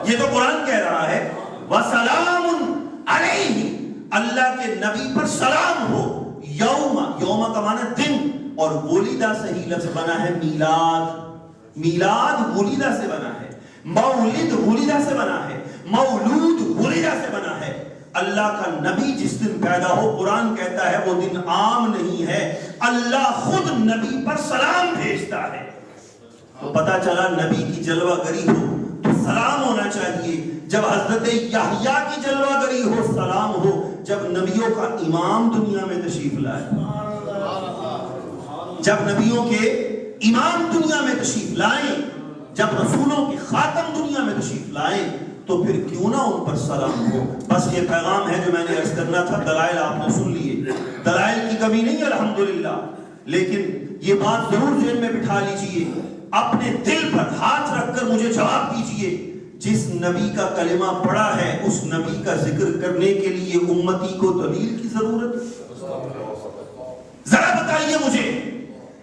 یہ تو قرآن کہہ رہا ہے وَسَلَامٌ عَلَيْهِ، اللہ کے نبی پر سلام ہو، یوم کا معنی دن، اور ولیدہ صحیح لفظ بنا ہے میلاد، میلاد ولیدہ سے بنا ہے، مولد ولیدہ سے بنا ہے، مولود ولیدہ سے بنا ہے۔ اللہ کا نبی جس دن پیدا ہو، قرآن کہتا ہے وہ دن عام نہیں ہے، اللہ خود نبی پر سلام بھیجتا ہے۔ تو پتا چلا نبی کی جلوہ گری ہو تو سلام ہونا چاہیے. جب حضرت یحییٰ کی جلوہ گری ہو سلام ہو. جب نبیوں کا امام دنیا میں تشریف لائے, جب نبیوں کے امام دنیا میں تشریف لائیں, جب رسولوں کے خاتم دنیا میں تشریف لائیں, تو پھر کیوں نہ ان پر سلام ہو. بس یہ پیغام ہے جو میں نے عرض کرنا تھا. دلائل آپ نے سن لیے, دلائل کی کمی نہیں الحمدللہ, لیکن یہ بات ضرور ذہن میں بٹھا لیجئے, اپنے دل پر ہاتھ رکھ کر مجھے جواب دیجئے, جس نبی کا کلمہ پڑھا ہے اس نبی کا ذکر کرنے کے لیے امتی کو دلیل کی ضرورت ہے؟ ذرا بتائیے مجھے,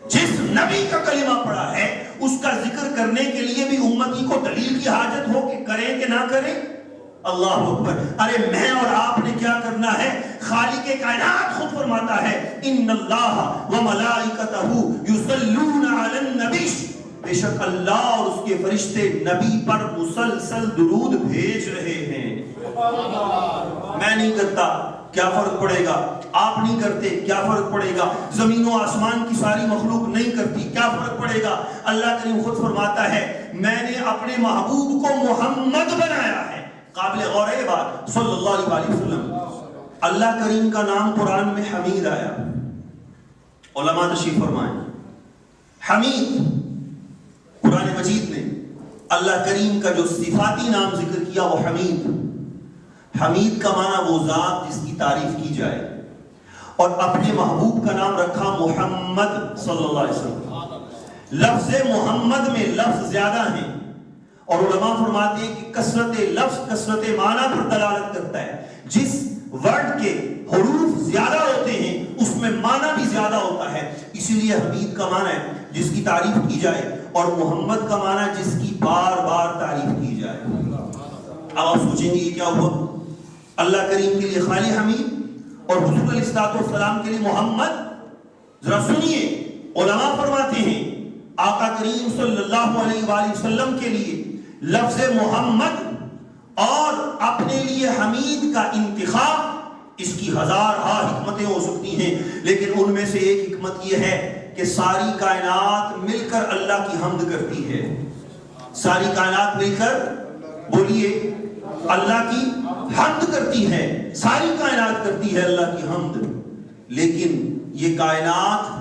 جس نبی کا کلمہ پڑھا ہے اس کا ذکر کرنے کے لیے بھی امتی کو دلیل کی حاجت ہو کہ کریں کہ نہ کریں؟ اللہ اکبر. ارے میں اور آپ نے کیا کرنا ہے؟ خالق کائنات خود فرماتا ہے ان اللہ وملائکتہ یصلون علی النبی, بے شک اللہ اور اس کے فرشتے نبی پر مسلسل درود بھیج رہے ہیں. میں نہیں کرتا, کیا فرق پڑے گا؟ آپ نہیں کرتے, کیا فرق پڑے گا؟ زمین و آسمان کی ساری مخلوق نہیں کرتی, کیا فرق پڑے گا؟ اللہ کریم خود فرماتا ہے میں نے اپنے محبوب کو محمد بنایا ہے. قابل غور ہے یہ بات, صلی اللہ علیہ وسلم. اللہ کریم کا نام قرآن میں حمید آیا, علماء تشریف فرمائیں. حمید قرآن مجید میں اللہ کریم کا جو صفاتی نام ذکر کیا وہ حمید. حمید کا معنی وہ ذات جس کی تعریف کی جائے, اور اپنے محبوب کا نام رکھا محمد صلی اللہ علیہ وسلم. لفظ محمد میں لفظ زیادہ ہیں, اور علماء فرماتے ہیں کہ کثرت لفظ کثرت معنی پر دلالت کرتا ہے. جس ورڈ کے حروف زیادہ ہوتے ہیں اس میں معنی بھی زیادہ ہوتا ہے. اسی لیے حمید کا معنی ہے جس کی تعریف کی جائے, اور محمد کا معنی جس کی بار بار تعریف کی جائے. اب آپ سوچیں گے یہ کیا ہوا؟ اللہ کریم کے لیے خالی حمید اور حضور علیہ السلام کے لیے محمد. ذرا سنیے, علماء فرماتے ہیں آقا کریم صلی اللہ علیہ وآلہ وسلم کے لیے لفظ محمد اور اپنے لیے حمید کا انتخاب, اس کی ہزارہا حکمتیں ہو سکتی ہیں, لیکن ان میں سے ایک حکمت یہ ہے کہ ساری کائنات مل کر اللہ کی حمد کرتی ہے. ساری کائنات مل کر بولیے اللہ کی حمد کرتی ہے. ساری کائنات کرتی ہے اللہ کی حمد, لیکن یہ کائنات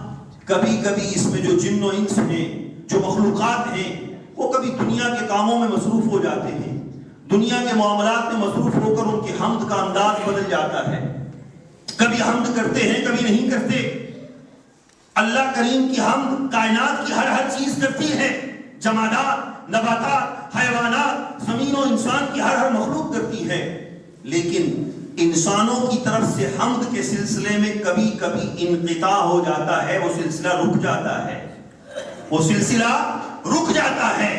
کبھی کبھی اس میں جو جن و انس ہیں, جو مخلوقات ہیں, وہ کبھی دنیا کے کاموں میں مصروف ہو جاتے ہیں, دنیا کے معاملات میں مصروف ہو کر ان کے حمد کا انداز بدل جاتا ہے. کبھی حمد کرتے ہیں کبھی نہیں کرتے. اللہ کریم کی حمد کائنات کی ہر چیز کرتی ہے, جمادات, نباتات, حیوانات, زمین و انسان کی ہر مخلوق کرتی ہے. لیکن انسانوں کی طرف سے حمد کے سلسلے میں کبھی کبھی انقطاع ہو جاتا ہے, وہ سلسلہ رک جاتا ہے, وہ سلسلہ رک جاتا ہے.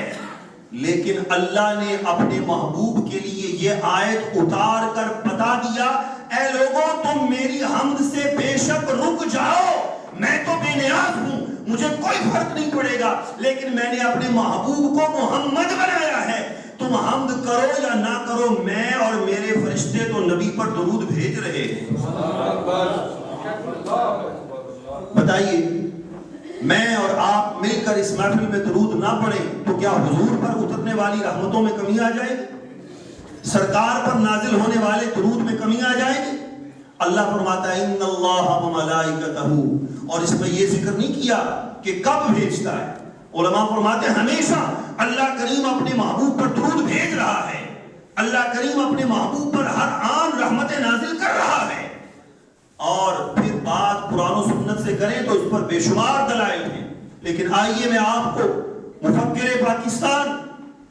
لیکن اللہ نے اپنے محبوب کے لیے یہ آیت اتار کر بتا دیا, اے لوگوں تم میری حمد سے بے شک رک جاؤ, میں تو بے نیاز ہوں, مجھے کوئی فرق نہیں پڑے گا, لیکن میں نے اپنے محبوب کو محمد بنایا ہے. تم حمد کرو یا نہ کرو, میں اور میرے فرشتے تو نبی پر درود بھیج رہے ہیں. بتائیے میں اور آپ مل کر اس محفل میں درود نہ پڑھیں تو کیا حضور پر اترنے والی رحمتوں میں کمی آ جائے گی؟ سرکار پر نازل ہونے والے درود میں کمی آ جائے گی؟ اللہ فرماتا ہے ان اللہ وملائکتہ, اور اس میں یہ ذکر نہیں کیا کہ کب بھیجتا ہے. علماء فرماتے ہیں ہمیشہ اللہ کریم اپنے محبوب پر درود بھیج رہا ہے, اللہ کریم اپنے محبوب پر ہر آن رحمت نازل کر رہا ہے. اور پھر بات قرآن و سنت سے کریں تو اس پر بے شمار دلائل ہیں, لیکن آئیے میں آپ کو مفکر پاکستان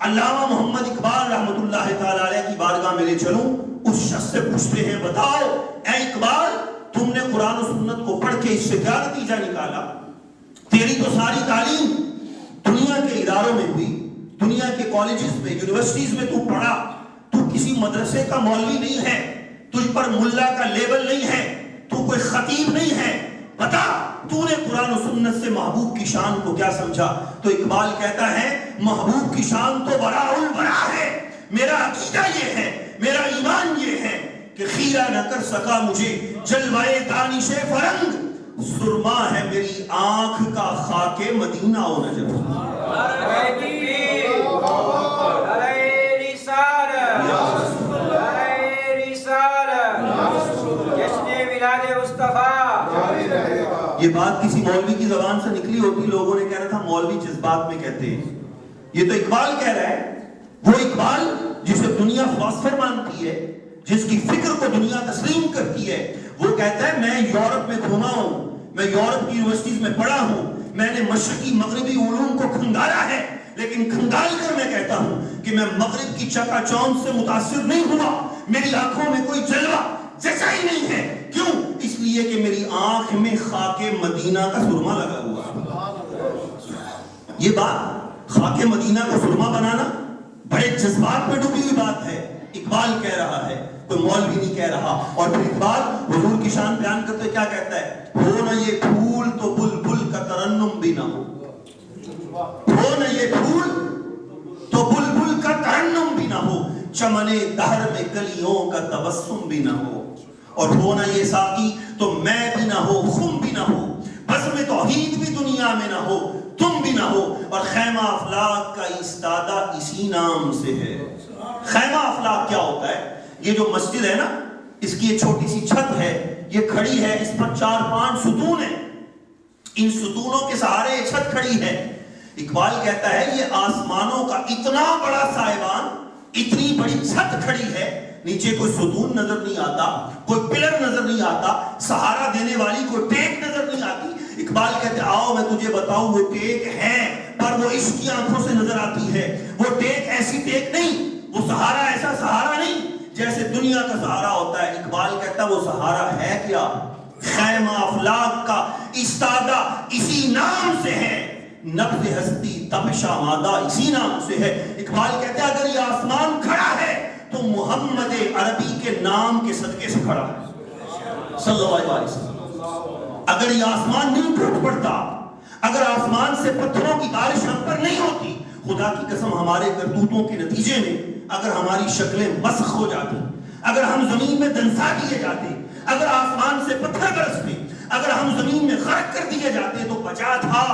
علامہ محمد اقبال رحمۃ اللہ تعالی علیہ کی بارگاہ میں لے چلوں. اس شخص سے پوچھتے ہیں بتاؤ اے اقبال تم نے قرآن و سنت کو پڑھ کے اس سے کیا نتیجہ نکالا؟ تیری تو ساری تعلیم دنیا کے اداروں میں ہوئی, دنیا کے کالجز میں, یونیورسٹیز میں تو پڑھا, تو کسی مدرسے کا مولوی نہیں ہے, تجھ پر ملا کا لیبل نہیں ہے, تو کوئی خطیب نہیں ہے, بتا تو نے قرآن و سنت سے محبوب کی شان کو کیا سمجھا؟ تو اقبال کہتا ہے محبوب کی شان تو براء البراء ہے, میرا عقیدہ یہ ہے, میرا ایمان یہ ہے کہ خیرہ نہ کر سکا مجھے جلوائے دانش فرنگ, سرما ہے میری آنکھ کا خاک مدینہ و نجف. یہ بات کسی مولوی کی زبان سے نکلی ہوتی، لوگوں نے کہنا تھا مولوی جذبات میں کہتے ہیں. یہ تو اقبال کہہ رہا ہے، وہ اقبال جسے دنیا فلاسفر مانتی ہے، جس کی فکر کو دنیا تسلیم کرتی ہے. وہ کہتا ہے میں یورپ میں گھوما ہوں، میں یورپ کی یونیورسٹیز میں پڑھا ہوں، میں نے مشرقی مغربی علوم کو کھنگالا ہے، لیکن کھنگال کر میں کہتا ہوں کہ میں مغرب کی چکا چوند سے متاثر نہیں ہوا. میری آنکھوں میں کوئی جلوہ جچا ہی نہیں ہے. کیوں؟ اس لیے کہ میری آنکھ میں خاک مدینہ کا سرما لگا ہوا ہے. یہ بات خاک مدینہ کا سرما بنانا بڑے جذبات میں ڈوبی ہوئی بات ہے. اقبال کہہ رہا ہے، کوئی مولوی نہیں کہہ رہا. اور پھر اقبال حضور کی شان بیان کرتے کیا کہتا ہے؟ ہو نہ یہ پھول تو بلبل کا ترنم بھی نہ ہو. ہو نہ یہ پھول تو بلبل کا ترنم بھی نہ ہو، چمنے دہر میں کلیوں کا تبسم بھی نہ ہو. اور ہو نہ یہ ساقی تو میں بھی نہ ہو، خم بھی نہ ہو، بزم توحید بھی دنیا میں نہ ہو، تم بھی نہ ہو. اور خیمہ افلاک کا استادہ اسی نام سے ہے. خیمہ افلاک کیا ہوتا ہے؟ یہ جو مسجد ہے نا، اس کی ایک چھوٹی سی چھت ہے، یہ کھڑی ہے، اس پر 4-5 ستون ہیں. ان ستونوں کے سہارے یہ چھت کھڑی ہے. اقبال کہتا ہے یہ آسمانوں کا اتنا بڑا سائبان، اتنی بڑی چھت کھڑی ہے، نیچے کوئی ستون نظر نہیں آتا، کوئی پلر نظر نہیں آتا، سہارا دینے والی کوئی ٹیک نظر نہیں آتی. اقبال کہتے آؤ میں تجھے بتاؤں وہ ٹیک ہے، پر وہ عشق کی آنکھوں سے نظر آتی ہے. وہ ٹیک ایسی ٹیک نہیں، وہ سہارا ایسا سہارا نہیں جیسے دنیا کا سہارا ہوتا ہے. اقبال کہتا وہ سہارا ہے کیا؟ خیمہ افلاک کا استادہ اسی نام سے ہے، نبض ہستی تپش آمادہ اسی نام سے ہے. اقبال کہتے ہیں اگر یہ آسمان کھڑا ہے تو محمد عربی کے نام کے صدقے سے کھڑا ہے صلی اللہ علیہ وسلم. اگر یہ آسمان نہیں ٹوٹ پڑتا، اگر آسمان سے پتھروں کی بارش ہم پر نہیں ہوتی، خدا کی قسم ہمارے کرتوتوں کے نتیجے میں اگر ہماری شکلیں مسخ ہو جاتی، اگر ہم زمین میں دنسا دیے جاتے، اگر آسمان سے پتھر برستے، اگر ہم زمین میں غرق کر دیے جاتے تو بچا تھا.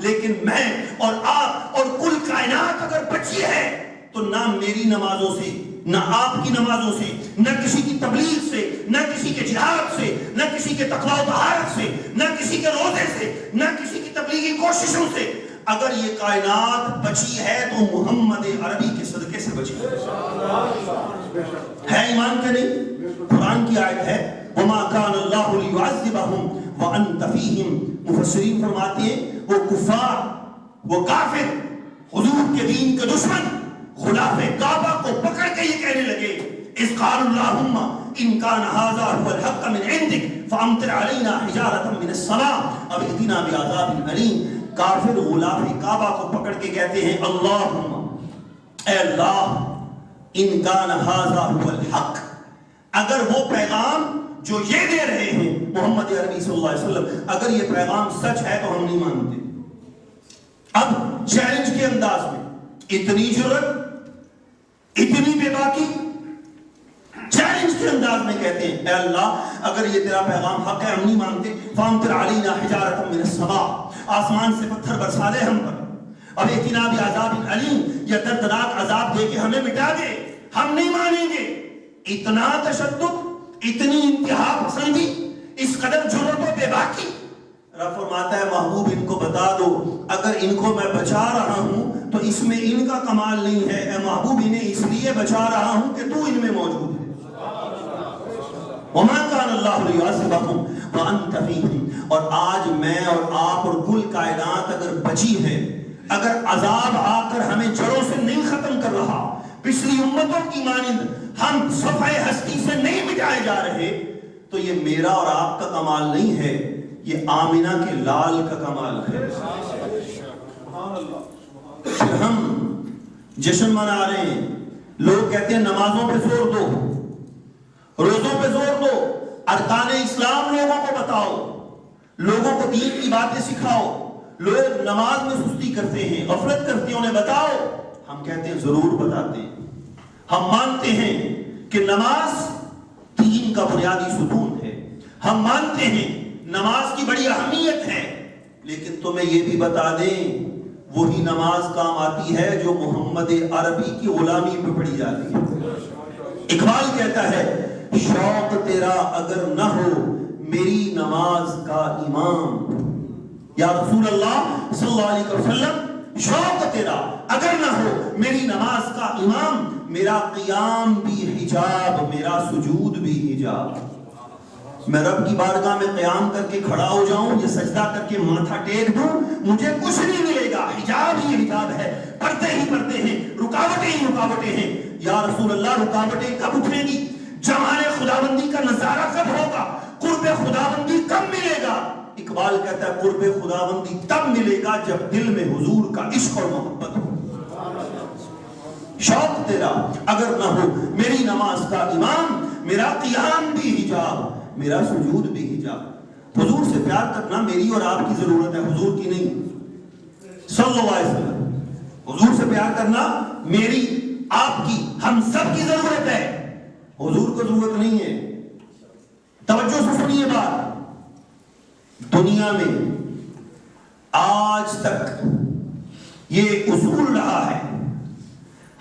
لیکن میں اور آپ اور کل کائنات اگر بچی ہے تو نہ میری نمازوں سے، نہ آپ کی نمازوں سے، نہ کسی کی تبلیغ سے، نہ کسی کے جہاد سے، نہ کسی کے تقوی و طہارت سے، نہ کسی کے روزے سے، نہ کسی کی تبلیغی کوششوں سے. اگر یہ کائنات بچی ہے تو محمد عربی کے صدقے سے بچی ہے. ایمان کے نہیں؟ قرآن کی آیت ہے وَمَا كَانَ اللَّهُ لِيُعَذِّبَهُمْ وَأَنْتَ فِيهِمْ. مفسرین فرماتے ہیں وہ کفار، وہ کافر، حضور کے دین کے دشمن غلاف کعبہ کو پکڑ کے یہ کہنے لگے اِذْ قَالُوا اللَّهُمَّ إِنْ كَانَ هَذَا هُوَ الْحَقَّ مِنْ عِنْدِكَ فَأَمْطِرْ عَلَيْنَا حِجَارَةً مِنَ السَّمَاءِ أَوْ ائْتِنَا بِعَذَابٍ أَلِيمٍ. کافر غلاف کعبہ کو پکڑ کے کہتے ہیں اللہم، اے اللہ، ان کان ھذا ھو الحق، اگر وہ پیغام جو یہ دے رہے ہیں محمد عربی صلی اللہ علیہ وسلم، اگر یہ پیغام سچ ہے تو ہم نہیں مانتے. اب چیلنج کے انداز میں اتنی جرأت، اتنی بے باکی، چیلنج کے انداز میں کہتے ہیں اے اللہ اگر یہ تیرا پیغام حق ہے ہم نہیں مانتے. فامطر علینا حجارۃ من السماء، آسمان سے پتھر برسا دے ہم پر. اب ائتنا بعذاب علیم، یا دردناک عذاب دے کے ہمیں مٹا دے، ہم نہیں مانیں گے. اتنا تشدد، اتنی انتہا پسندی، اس قدر جرأت و بے باکی. رب فرماتا ہے محبوب ان کو بتا دو اگر ان کو میں بچا رہا ہوں تو اس میں ان کا کمال نہیں ہے، اے محبوب انہیں اس لیے بچا رہا ہوں کہ تو ان میں موجود ہے. وَمَا كَانَ اللَّهُ لِيُعَذِّبَهُمْ وَأَنْتَ فِيهِمْ. اور آج میں اور آپ اور کل کائنات اگر بچی ہے، اگر عذاب آ کر ہمیں جڑوں سے نہیں ختم کر رہا، پچھلی امتوں کی مانند ہم صفحہ ہستی سے نہیں مٹائے جا رہے، تو یہ میرا اور آپ کا کمال نہیں ہے، یہ آمنہ کے لال کا کمال ہے. پھر ہم جشن منا رہے ہیں، لوگ کہتے ہیں نمازوں پہ زور دو، روزوں پہ زور دو، ارکان اسلام لوگوں کو بتاؤ، لوگوں کو دین کی باتیں سکھاؤ. لوگ نماز میں سستی کرتے ہیں، غفلت کرتے ہیں، انہیں بتاؤ. ہم کہتے ہیں ضرور بتاتے ہیں. ہم مانتے ہیں کہ نماز دین کا بنیادی ستون ہے، ہم مانتے ہیں نماز کی بڑی اہمیت ہے، لیکن تمہیں یہ بھی بتا دیں وہی نماز کام آتی ہے جو محمد عربی کی غلامی پہ پڑھی جاتی ہے۔ اقبال کہتا ہے شوق تیرا اگر نہ ہو میری نماز کا امام، یا رسول اللہ صلی اللہ علیہ وسلم شوق تیرا اگر نہ ہو میری نماز کا امام، میرا قیام بھی حجاب، میرا سجود بھی حجاب۔ میں رب کی بارگاہ میں قیام کر کے کھڑا ہو جاؤں یا سجدہ کر کے ماتھا ٹیک دوں، مجھے کچھ نہیں ملے گا، حجاب ہی حجاب ہے، پردے ہی پردے ہیں، رکاوٹیں ہی رکاوٹیں ہیں۔ یا رسول اللہ رکاوٹیں کب اٹھیں گی؟ جمال خداوندی کا نظارہ کب ہوگا؟ قرب خداوندی کب ملے گا؟ اقبال کہتا ہے قرب خداوندی تب ملے گا جب دل میں حضور کا عشق اور محبت ہو۔ شوق تیرا اگر نہ ہو میری نماز کا امام، میرا قیام بھی حجاب، میرا سجود بھی حجاب۔ حضور سے پیار کرنا میری اور آپ کی ضرورت ہے، حضور کی نہیں، صلی اللہ علیہ وسلم۔ حضور سے پیار کرنا میری آپ کی ہم سب کی ضرورت ہے، حضور کو ضرورت نہیں ہے۔ توجہ سے سنیے بات، دنیا میں آج تک یہ اصول رہا ہے،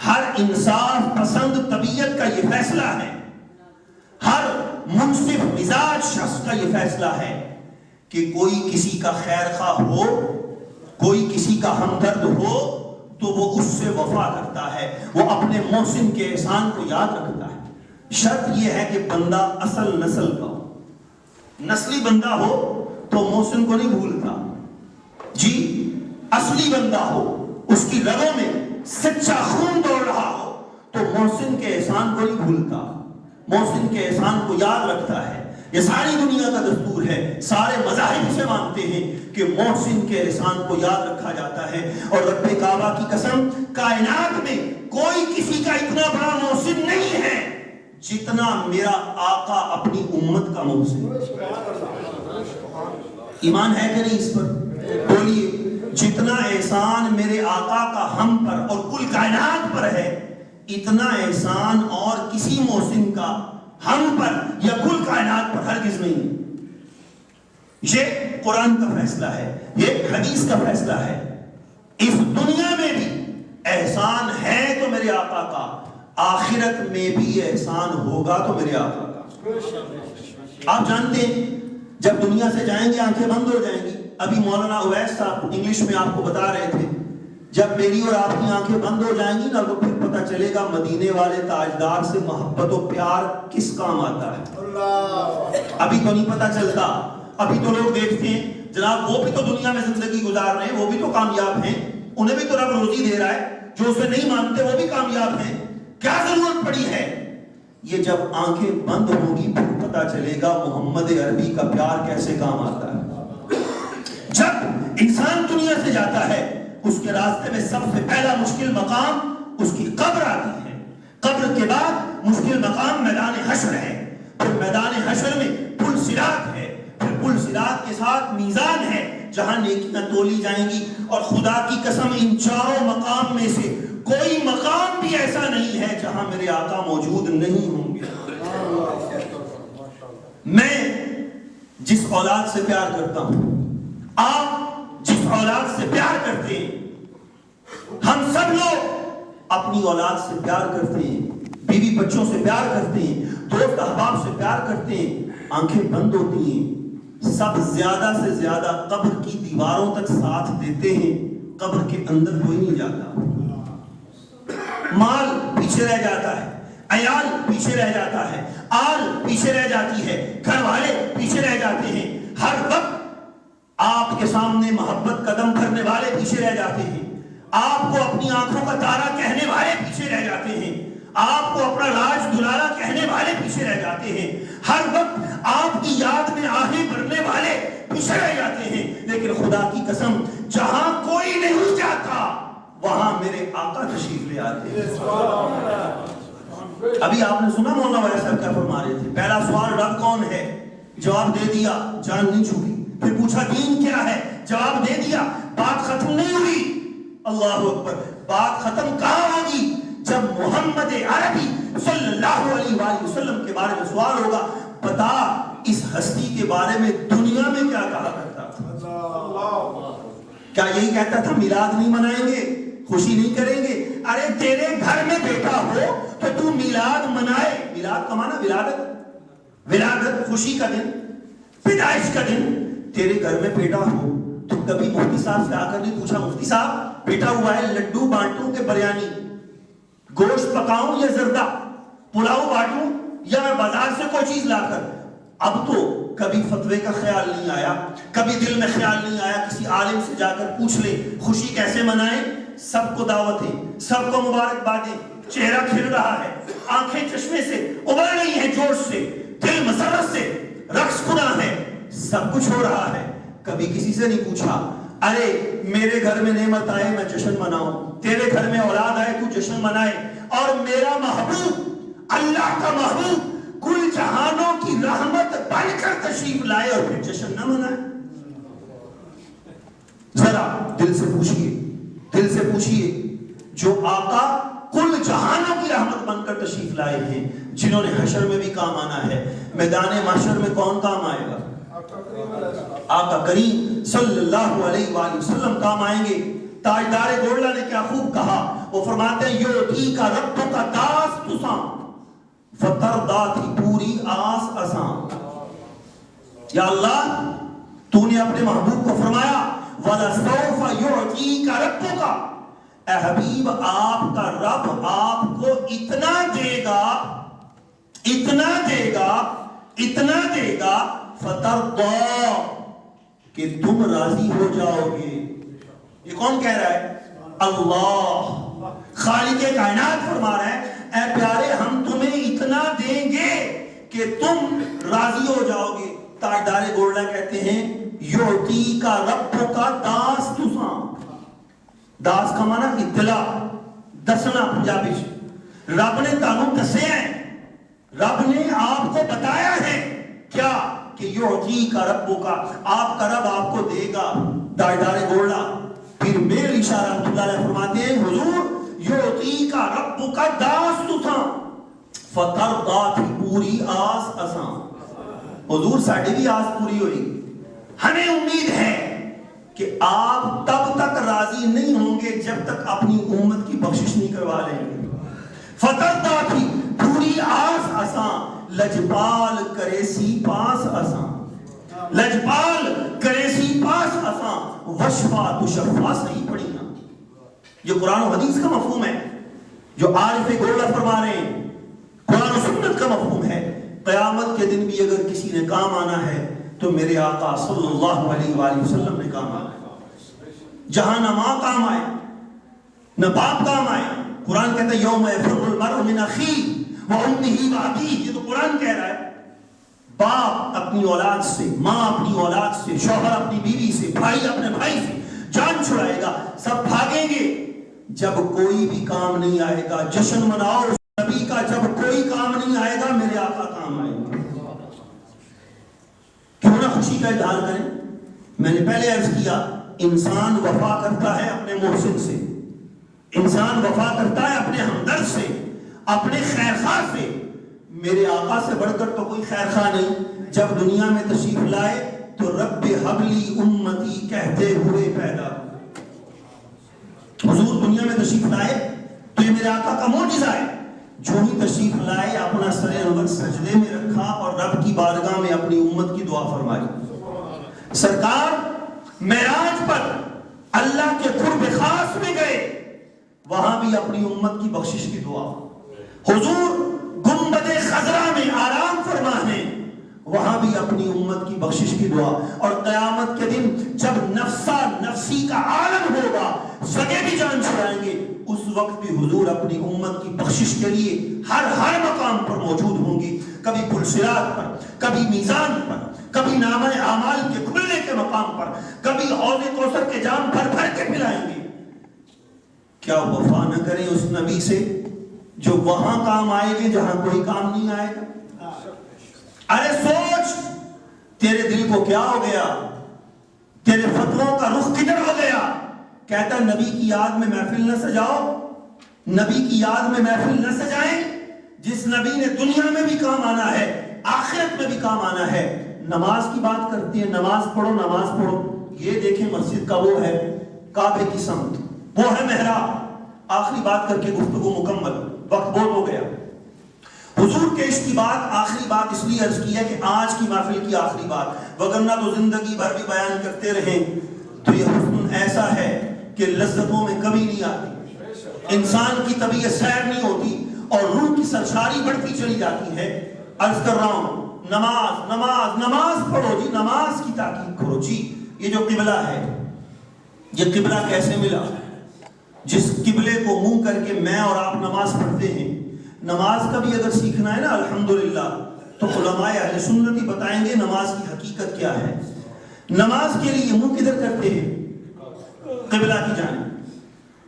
ہر انصاف پسند طبیعت کا یہ فیصلہ ہے، ہر منصف مزاج شخص کا یہ فیصلہ ہے کہ کوئی کسی کا خیر خواہ ہو، کوئی کسی کا ہمدرد ہو تو وہ اس سے وفا کرتا ہے، وہ اپنے محسن کے احسان کو یاد رکھتا ہے۔ شرط یہ ہے کہ بندہ اصل نسل کا ہو، نسلی بندہ ہو تو محسن کو نہیں بھولتا، جی اصلی بندہ ہو، اس کی رگوں میں سچا خون دوڑ رہا ہو تو محسن کے احسان کو نہیں بھولتا، محسن کے احسان کو یاد رکھتا ہے۔ یہ ساری دنیا کا دستور ہے، سارے مذاہب سے مانتے ہیں کہ محسن کے احسان کو یاد رکھا جاتا ہے۔ اور رب کعبہ کی قسم، کائنات میں کوئی کسی کا اتنا بڑا محسن نہیں ہے جتنا میرا آقا اپنی امت کا محسن۔ ایمان ہے کہ نہیں اس پر؟ بولیے، جتنا احسان میرے آقا کا ہم پر اور کل کائنات پر ہے، اتنا احسان اور کسی محسن کا ہم پر یا کل کائنات پر ہرگز نہیں۔ یہ قرآن کا فیصلہ ہے، یہ حدیث کا فیصلہ ہے۔ اس دنیا میں بھی احسان ہے تو میرے آقا کا، آخرت میں بھی احسان ہوگا تو میرے آقا کا۔ آپ جانتے ہیں جب دنیا سے جائیں گے آنکھیں بند ہو جائیں گی۔ ابھی مولانا اویس صاحب انگلش میں آپ کو بتا رہے تھے، جب میری اور آپ کی آنکھیں بند ہو جائیں گی نا تو پھر پتہ چلے گا مدینے والے تاجدار سے محبت و پیار کس کام آتا ہے۔ ابھی تو نہیں پتہ چلتا، ابھی تو لوگ دیکھتے ہیں جناب وہ بھی تو دنیا میں زندگی گزار رہے ہیں، وہ بھی تو کامیاب ہیں، انہیں بھی تو رب روزی دے رہا ہے، جو اسے نہیں مانتے وہ بھی کامیاب ہیں، کیا ضرورت پڑی ہے؟ یہ جب آنکھیں بند ہوں گی پھر پتہ چلے گا محمد عربی کا پیار کیسے کام آتا ہے۔ جب انسان دنیا سے جاتا ہے اس کے راستے میں سب سے پہلا مشکل مقام اس کی قبر آتی ہے، قبر کے بعد مشکل مقام میدان حشر ہے، پھر میدان حشر میں پل صراط ہے، پھر پل صراط کے ساتھ میزان ہے جہاں نیکیاں تولی جائیں گی۔ اور خدا کی قسم ان چاروں مقام میں سے کوئی مقام بھی ایسا نہیں ہے جہاں میرے آقا موجود نہیں ہوں گے۔ میں جس اولاد سے پیار کرتا ہوں، آپ جس اولاد سے پیار کرتے ہیں، ہم سب لوگ اپنی اولاد سے پیار کرتے ہیں، بیوی بچوں سے پیار کرتے ہیں، دوست احباب سے پیار کرتے ہیں، آنکھیں بند ہوتی ہیں، سب زیادہ سے زیادہ قبر کی دیواروں تک ساتھ دیتے ہیں، قبر کے اندر کوئی نہیں جاتا۔ مال پیچھے رہ جاتا ہے، عیال پیچھے رہ جاتا ہے، آل پیچھے رہ جاتی ہے، گھر والے پیچھے رہ جاتے ہیں، ہر وقت آپ کے سامنے محبت قدم کرنے والے پیچھے رہ جاتے ہیں، آپ کو اپنی آنکھوں کا تارا کہنے والے پیچھے رہ جاتے ہیں، آپ کو اپنا لاج دلارا کہنے والے پیچھے رہ جاتے ہیں، ہر وقت آپ کی یاد میں آہیں بھرنے والے پیچھے رہ جاتے ہیں۔ لیکن خدا کی قسم جہاں کوئی نہیں جاتا وہاں میرے آقا تشریف لے آتے ہیں۔ ابھی آپ نے سنا مولانا وائس صاحب کیا فرما رہے تھے، پہلا سوال رب کون ہے، جواب دے دیا، جان نہیں چھوٹی، پھر پوچھا دین کیا ہے، جواب دے دیا، بات ختم نہیں ہوئی۔ اللہ اکبر، بات ختم کہاں ہوگی؟ جب محمد عربی صلی اللہ علیہ وآلہ وسلم کے بارے میں سوال ہوگا، بتا اس ہستی کے بارے میں دنیا میں کیا کہا کرتا تھا، کیا یہی کہتا تھا میلاد نہیں منائیں گے، خوشی نہیں کریں گے؟ ارے تیرے گھر میں بیٹا ہو تو تو میلاد منائے. میلاد کا معنی ولادت، ولادت خوشی کا دن، پیدائش کا دن. تیرے گھر میں بیٹا ہو تو کبھی مفتی صاحب سے آ کر نہیں پوچھا مفتی صاحب بیٹا ہوا ہے لڈو بانٹوں کہ بریانی، گوشت پکاؤں یا زردہ، پلاؤ بانٹوں یا میں بازار سے کوئی چیز لا کر؟ اب تو کبھی فتوے کا خیال نہیں آیا، کبھی دل میں خیال نہیں آیا کسی عالم سے جا کر پوچھ لے خوشی کیسے منائیں. سب کو دعوتیں، سب کو مبارکبادیں، چہرہ کھل رہا ہے، آنکھیں چشمے سے ابل رہی ہیں جوش سے، دل مسرت سے، رقص کنا ہے، سب کچھ ہو رہا ہے. کبھی کسی سے نہیں پوچھا ارے میرے گھر میں نعمت آئے میں جشن مناؤں، تیرے گھر میں اولاد آئے تو جشن منائے، اور میرا محبوب اللہ کا محبوب کل جہانوں کی رحمت بن کر تشریف لائے اور پھر جشن نہ منائے. ذرا دل سے پوچھئے، دل سے پوچھئے جو آقا کل جہانوں کی رحمت بن کر تشریف لائے ہیں، جنہوں نے حشر میں بھی کام آنا ہے، میدان محشر میں کون کام آئے گا؟ آقا کریم صلی اللہ علیہ وآلہ وسلم کام آئیں گے. تاجدار گولڈا نے کیا خوب کہا، وہ فرماتے ہیں یوتی کا رب کا داس تساں فتردہ تھی پوری آس اساں. یا اللہ تو نے اپنے محبوب کو فرمایا وَلَسَوْفَ يُعْتِيكَ رَبُّكَ، اے حبیب آپ کا رب آپ کو اتنا دے گا، اتنا دے گا، اتنا دے گا فتردہ کہ تم راضی ہو جاؤ گے. یہ کون کہہ رہا ہے؟ اللہ خالق کائنات فرما رہا ہے اے پیارے ہم تمہیں اتنا دیں گے کہ تم راضی ہو جاؤ گے. تاجدار گولڈا کہتے ہیں یوتی کا رب کا داس تساں. داس کا معنی اطلاع، دسنا پنجابی سے. رب نے تانوں دسے ہیں، رب نے آپ کو بتایا ہے کیا کہ یوتی کا رب کا، آپ کا رب آپ کو دے گا. تاجدار گولڈا پھر میل اشارہ رحمۃ اللہ علیہ فرماتے ہیں حضور یوتی کا رب کا داس تساں فتردہ تھی پوری آس اساں. حضور ساڑھے بھی آس پوری ہوئی، ہمیں امید ہے کہ آپ تب تک راضی نہیں ہوں گے جب تک اپنی امت کی بخشش نہیں کروا لیں گے. فتردہ تھی پوری آس اساں لجپال کرے سی پاس اساں، لجپال کرے سی پاس اساں وشفا تشفا صحیح پڑھی نا. یہ قرآن و حدیث کا مفہوم ہے جو عارف گولڈا فرما رہے ہیں، قرآن و سنت کا مفہوم ہے. قیامت کے دن بھی اگر کسی نے کام آنا ہے تو میرے آقا صلی اللہ علیہ وآلہ وسلم نے کام آنا ہے. جہاں نہ ماں کام آئے نہ باپ کام آئے. قرآن کہتا ہے یوم یفر المرء من اخیہ وامہ وابیہ، یہ تو قرآن کہہ رہا ہے. باپ اپنی اولاد سے، ماں اپنی اولاد سے، شوہر اپنی بیوی سے، بھائی اپنے بھائی سے جان چھڑائے گا. سب بھاگیں گے جب کوئی بھی کام نہیں آئے گا. جشن مناؤ نبی کا، جب کوئی کام نہیں آئے گا میرے آقا کام آئے گا. کیوں نہ خوشی کا اظہار کریں. میں نے پہلے عرض کیا انسان وفا کرتا ہے اپنے محسن سے، انسان وفا کرتا ہے اپنے ہمدرد سے، اپنے خیرخواہ سے. میرے آقا سے بڑھ کر تو کوئی خیرخواہ نہیں. جب دنیا میں تشریف لائے تو رب حبلی امتی کہتے ہوئے پیدا. حضور دنیا میں تشریف لائے تو یہ میرے آقا کا معجزہ ہے. جو ہی تشریف لائے اپنا سر انور سجدے میں رکھا اور رب کی بارگاہ میں اپنی امت کی دعا فرمائی. سرکار معراج پر اللہ کے قرب خاص میں گئے، وہاں بھی اپنی امت کی بخشش کی دعا. حضور گنبد خضرا میں آرام فرمانے، وہاں بھی اپنی امت کی بخشش کی دعا. اور قیامت کے دن جب نفسا نفسی کا عالم ہوگا، سگے بھی جان چھڑائیں گے، اس وقت بھی حضور اپنی امت کی بخشش کے لیے ہر مقام پر موجود ہوں گی. کبھی پل صراط پر، کبھی میزان پر، کبھی نامہ اعمال کے کھلنے کے مقام پر، کبھی حوض کوثر کے جام بھر بھر کے پلائیں گے. کیا وفا نہ کریں اس نبی سے جو وہاں کام آئے گے جہاں کوئی کام نہیں آئے گا. ارے سوچ تیرے دل کو کیا ہو گیا، تیرے فتووں کا رخ کدھر ہو گیا. کہتا نبی کی یاد میں محفل نہ سجاؤ، نبی کی یاد میں محفل نہ سجائیں. جس نبی نے دنیا میں بھی کام آنا ہے آخرت میں بھی کام آنا ہے. نماز کی بات کرتی ہے، نماز پڑھو نماز پڑھو. یہ دیکھیں مسجد کا وہ ہے کعبے کی سمت، وہ ہے محراب۔ آخری بات کر کے گفتگو مکمل، وقت بہت ہو گیا۔ حضور کے عشق کی بات آخری بات اس لیے عرض کی ہے کہ آج کی محفل کی آخری بات، وگرنہ تو زندگی بھر بھی بیان کرتے رہیں تو یہ حسن ایسا ہے کہ لذتوں میں کمی نہیں آتی، انسان کی طبیعت سیر نہیں ہوتی اور روح کی سرشاری بڑھتی چلی جاتی ہے۔ عرض کر رہا ہوں نماز نماز نماز پڑھو جی، نماز کی تاکید کرو جی۔ یہ جو قبلہ ہے، یہ قبلہ کیسے ملا؟ جس قبلے کو منہ کر کے میں اور آپ نماز پڑھتے ہیں، نماز کا بھی اگر سیکھنا ہے نا الحمدللہ تو علماء اہل سنت ہی بتائیں گے نماز کی حقیقت کیا ہے۔ نماز کے لیے منہ کدھر کرتے ہیں؟ قبلہ کی جانب۔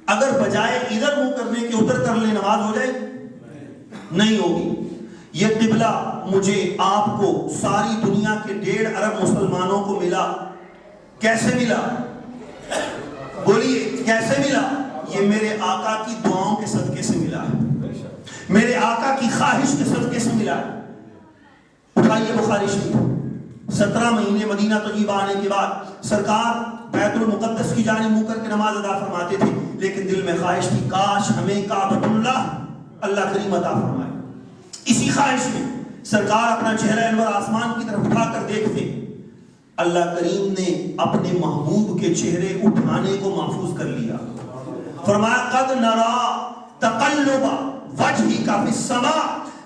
اگر بجائے ادھر منہ کرنے کے ادھر کر لیں نماز ہو جائے؟ نہیں ہوگی۔ یہ قبلہ مجھے آپ کو ساری دنیا کے 1.5 ارب مسلمانوں کو ملا۔ کیسے ملا؟ بولیے کیسے ملا؟ یہ میرے آقا کی دعاؤں کے صدقے سے ملا ہے، میرے آقا کی خواہش کے صدقے سے ملا ہے۔ اٹھائیے بخاری شریف، 17 مہینے مدینہ طیبہ آنے کے بعد سرکار بیت المقدس کی جانب منہ کر کے نماز ادا فرماتے تھے، لیکن دل میں خواہش تھی کاش ہمیں کعبۃ اللہ کریم عطا فرمائے۔ اسی خواہش میں سرکار اپنا چہرہ انور آسمان کی طرف اٹھا کر دیکھتے، اللہ کریم نے اپنے محبوب کے چہرے اٹھانے کو محفوظ کر لیا۔ فرمایا قد نرا تقلب وجہک فی السماء،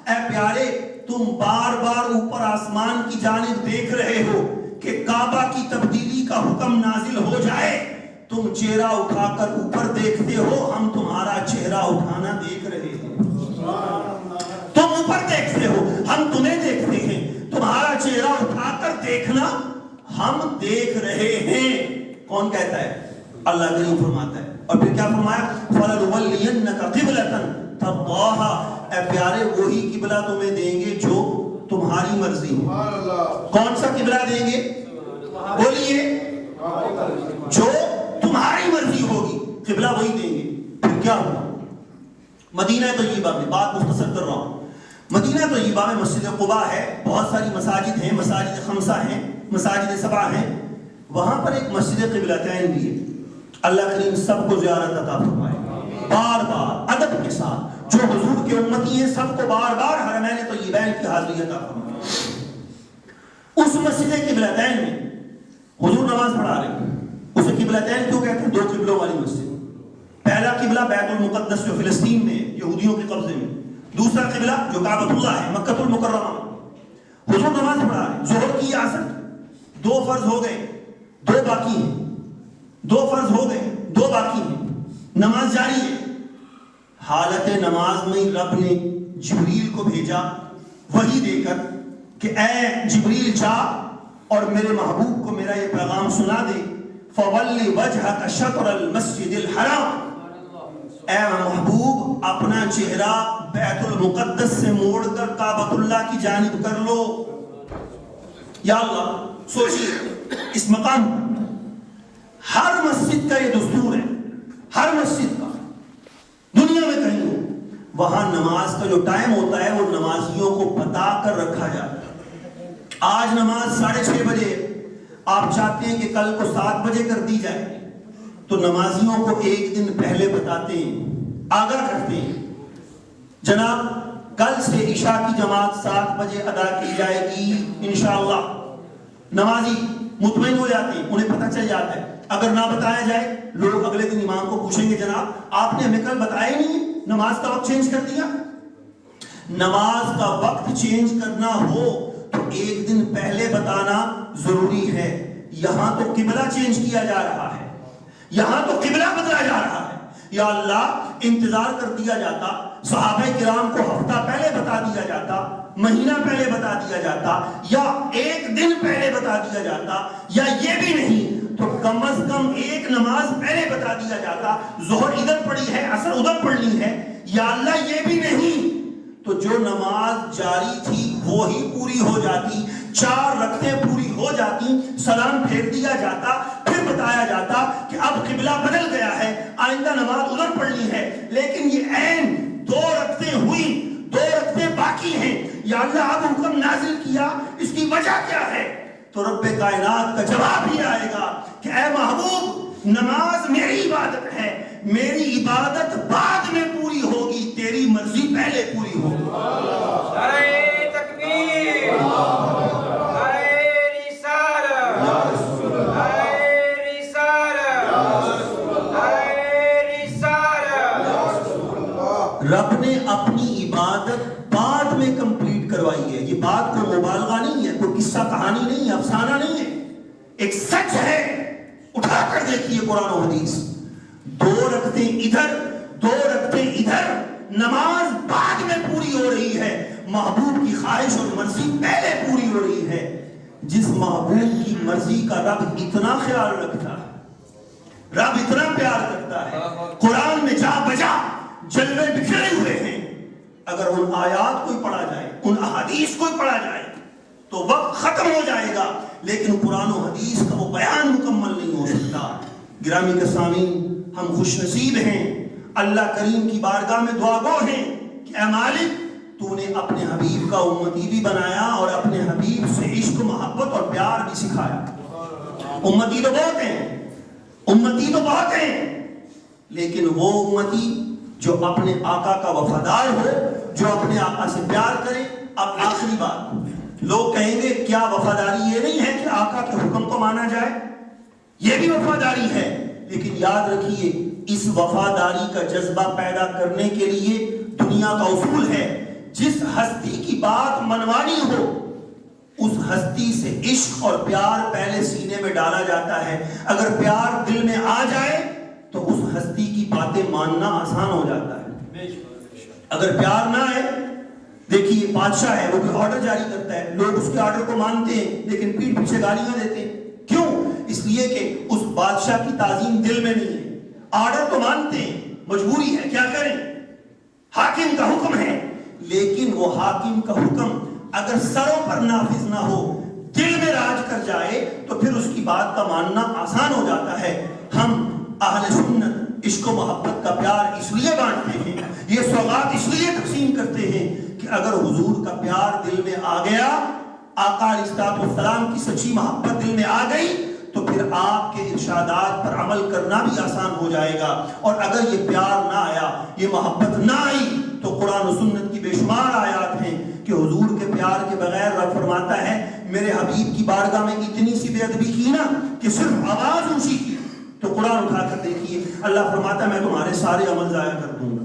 اے پیارے تم بار بار اوپر آسمان کی جانب دیکھ رہے ہو کہ کعبہ کی تبدیلی کا حکم نازل ہو جائے، تم چہرہ اٹھا کر اوپر دیکھتے ہو، ہم تمہارا چہرہ اٹھانا دیکھ رہے ہیں۔ تم اوپر دیکھتے ہو، ہم تمہیں دیکھتے ہیں، تمہارا چہرہ اٹھا کر دیکھنا ہم دیکھ رہے ہیں۔ کون کہتا ہے؟ اللہ کریم فرماتا ہے، اور پھر کیا فرمایا؟ فَلَنُوَلِّيَنَّكَ قِبْلَةً تَرْضَاهَا، اے پیارے وہی قبلہ تمہیں دیں گے جو تمہاری مرضی ہو۔ کون سا قبلہ دیں گے؟ بولیے جو تمہاری مرضی ہوگی، قبلہ وہی دیں گے۔ پھر کیا ہوا؟ مدینہ طیبہ میں، بات مختصر کر رہا ہوں، مدینہ طیبہ میں مسجد قباء ہے، بہت ساری مساجد ہیں، مساجد 5 ہیں، مساجد 7 ہیں، وہاں پر ایک مسجد قبلتین بھی ہے۔ اللہ کریم سب کو زیارت عطا فرمائے، بار بار ادب کے ساتھ، جو حضور کے امتی ہیں سب کو بار بار حرمین طیبین کی حاضری عطا فرمائے۔ اس مسجد قبلتین میں حضور نماز پڑھا رہے ہیں۔ اسے قبلتین کیوں کہتے ہیں؟ 2 قبلوں والی مسجد۔ پہلا قبلہ بیت المقدس جو فلسطین میں یہودیوں کے قبضے میں، دوسرا قبلہ جو کعبۃ اللہ ہے مکہ المکرمہ میں۔ حضور نماز پڑھا رہے ہیں، ظہر کی عصر 2 فرض ہو گئے، 2 باقی ہیں، 2 فرض ہو گئے، 2 باقی ہیں، نماز جاری ہے۔ حالت نماز میں رب نے جبریل کو بھیجا وحی دے کر کہ اے جبریل جا اور میرے محبوب کو میرا یہ پیغام سنا دے، فَوَلِّ وَجْهَكَ شَطْرَ الْمَسْجِدِ الْحَرَامِ، اے محبوب اپنا چہرہ بیت المقدس سے موڑ کر کعبۃ اللہ کی جانب کر لو۔ یا اللہ سوچیے اس مقام ہر مسجد کا یہ دستور ہے، ہر مسجد کا، دنیا میں کہیں ہو، وہاں نماز کا جو ٹائم ہوتا ہے وہ نمازیوں کو بتا کر رکھا جاتا ہے۔ آج نماز 6:30 بجے، آپ چاہتے ہیں کہ کل کو 7 بجے کر دی جائے تو نمازیوں کو 1 دن پہلے بتاتے ہیں، آگاہ کرتے ہیں، جناب کل سے عشاء کی جماعت 7 بجے ادا کی جائے گی انشاءاللہ۔ نمازی مطمئن ہو جاتے ہیں، انہیں پتہ چل جاتا ہے۔ اگر نہ بتایا جائے لوگ اگلے دن امام کو پوچھیں گے جناب آپ نے ہمیں کل بتایا نہیں، نماز کا وقت چینج کر دیا۔ نماز کا وقت چینج کرنا ہو تو 1 دن پہلے بتانا ضروری ہے۔ یہاں تو قبلہ چینج کیا جا رہا ہے، یہاں تو قبلہ بدلا جا رہا ہے۔ یا اللہ انتظار کر دیا جاتا، صحابہ کرام کو ہفتہ پہلے بتا دیا جاتا، مہینہ پہلے بتا دیا جاتا، یا 1 دن پہلے بتا دیا جاتا، یا یہ بھی نہیں تو کم از کم 1 نماز پہلے بتا دیا جاتا، ظہر ادھر پڑی ہے عصر ادھر پڑنی ہے۔ یا اللہ یہ بھی نہیں تو جو نماز جاری تھی وہی پوری ہو جاتی، 4 رکعتیں پوری ہو جاتی، سلام پھیر دیا جاتا، پھر بتایا جاتا کہ اب قبلہ بدل گیا ہے، آئندہ نماز ادھر پڑھنی ہے۔ لیکن یہ عین 2 رکعتیں ہوئی، 2 رکعتیں باقی ہیں، یا اللہ اب حکم نازل کیا، اس کی وجہ کیا ہے؟ تو رب کائنات کا جواب ہی آئے گا کہ اے محبوب نماز میری عبادت ہے، میری عبادت بعد میں پوری ہوگی، تیری مرضی پہلے پوری ہوگی۔ نعرہ تکبیر، نعرہ رسالت، نعرہ رسالت، نعرہ رسالت۔ رب نے اپنی عبادت بعد میں کمپلیٹ کروائی ہے۔ یہ بات کوئی مبالغہ نہیں ہے، کوئی قصہ کہانی نہیں ہے، افسانہ نہیں ہے، ایک سچ ہے۔ اٹھا کر دیکھیے قرآن و حدیث، 2 رکعتیں ادھر 2 رکعتیں ادھر، نماز بعد میں پوری ہو رہی ہے، محبوب کی خواہش اور مرضی پہلے پوری ہو رہی ہے۔ جس محبوب کی مرضی کا رب اتنا خیال رکھتا ہے، رب اتنا پیار کرتا ہے، قرآن میں جا بجا جلوے بکھرے ہوئے ہیں۔ اگر ان آیات کوئی پڑھا جائے، ان احادیث کوئی پڑھا جائے تو وقت ختم ہو جائے گا، لیکن قرآن و حدیث کا وہ بیان مکمل نہیں ہو سکتا۔ گرامی کے سامعین، ہم خوش نصیب ہیں، اللہ کریم کی بارگاہ میں دعا گو ہیں کہ اے مالک، تو نے اپنے حبیب کا امتی بھی بنایا اور اپنے حبیب سے عشق محبت اور پیار بھی سکھایا۔ امتی تو بہت ہیں، امتی تو بہت ہیں، لیکن وہ امتی جو اپنے آقا کا وفادار ہو، جو اپنے آقا سے پیار کرے۔ اب آخری بات، لوگ کہیں گے کیا وفاداری یہ نہیں ہے کہ آقا کے حکم کو مانا جائے؟ یہ بھی وفاداری ہے، لیکن یاد رکھیے اس وفاداری کا جذبہ پیدا کرنے کے لیے دنیا کا اصول ہے، جس ہستی کی بات منوانی ہو اس ہستی سے عشق اور پیار پہلے سینے میں ڈالا جاتا ہے۔ اگر پیار دل میں آ جائے تو اس ہستی کی باتیں ماننا آسان ہو جاتا ہے۔ اگر پیار نہ آئے، دیکھیے بادشاہ ہے، وہ کوئی آرڈر جاری کرتا ہے، لوگ اس کے آرڈر کو مانتے ہیں لیکن پیٹھ پیچھے گالیاں دیتے ہیں۔ کیوں؟ اس لیے کہ اس بادشاہ کی تعظیم دل میں نہیں ہے۔ آرڈر تو مانتے ہیں، مجبوری ہے، کیا کریں، حاکم کا حکم ہے، لیکن وہ حاکم کا حکم اگر سروں پر نافذ نہ ہو، دل میں راج کر جائے تو پھر اس کی بات کا ماننا آسان ہو جاتا ہے۔ ہم اہل سنت عشق و محبت کا پیار اس لیے بانٹتے ہیں، یہ سوغات اس لیے تقسیم کرتے ہیں کہ اگر حضور کا پیار دل میں آ گیا، آقا علیہ السلام کی سچی محبت دل میں آ گئی، تو پھر آپ کے ارشادات پر عمل کرنا بھی آسان ہو جائے گا۔ اور اگر یہ پیار نہ آیا، یہ محبت نہ آئی، تو قرآن و سنت کی بے شمار آیات ہیں کہ حضور کے پیار کے بغیر رب فرماتا ہے میرے حبیب کی بارگاہ میں اتنی سی بے ادبی کی نا کہ صرف آواز اونچی کی، تو قرآن اٹھا کر دیکھیے، اللہ فرماتا ہے میں تمہارے سارے عمل ضائع کر دوں گا۔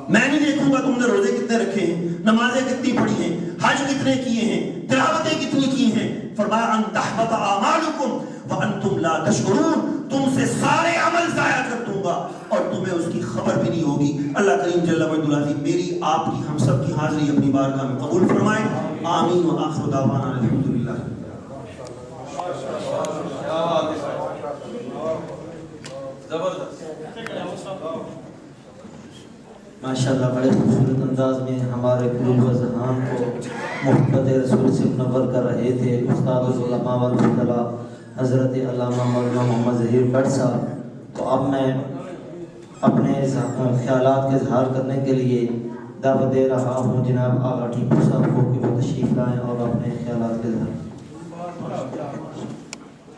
میں نہیں دیکھوں گا تم نے روزے کتنے رکھے ہیں، نمازیں کتنی پڑھی ہیں، حج کتنے کیے ہیں، تلاوتیں کتنی کی ہیں۔ فرمایا ان تحبط اعمالکم وانتم لا تشعرون، تم سے سارے عمل ضائع کر دوں گا اور تمہیں اس کی خبر بھی نہیں ہوگی۔ اللہ کریم جل وعلا میری آپ کی ہم سب کی حاضری اپنی بارگاہ میں قبول فرمائے، آمین وآخر دعوانا الحمدللہ۔ ماشاءاللہ بڑے خوبصورت انداز میں ہمارے قلوب و ذہان کو محبت رسول سے منور کر رہے تھے استاد العلماء والفضلاء حضرت علامہ مولانا محمد ظہیر بٹ صاحب۔ تو اب میں اپنے خیالات کا اظہار کرنے کے لیے دعوت دے رہا ہوں جناب آغا ٹیپو صاحب کو کہ وہ تشریف لائیں اور اپنے خیالات کا اظہار۔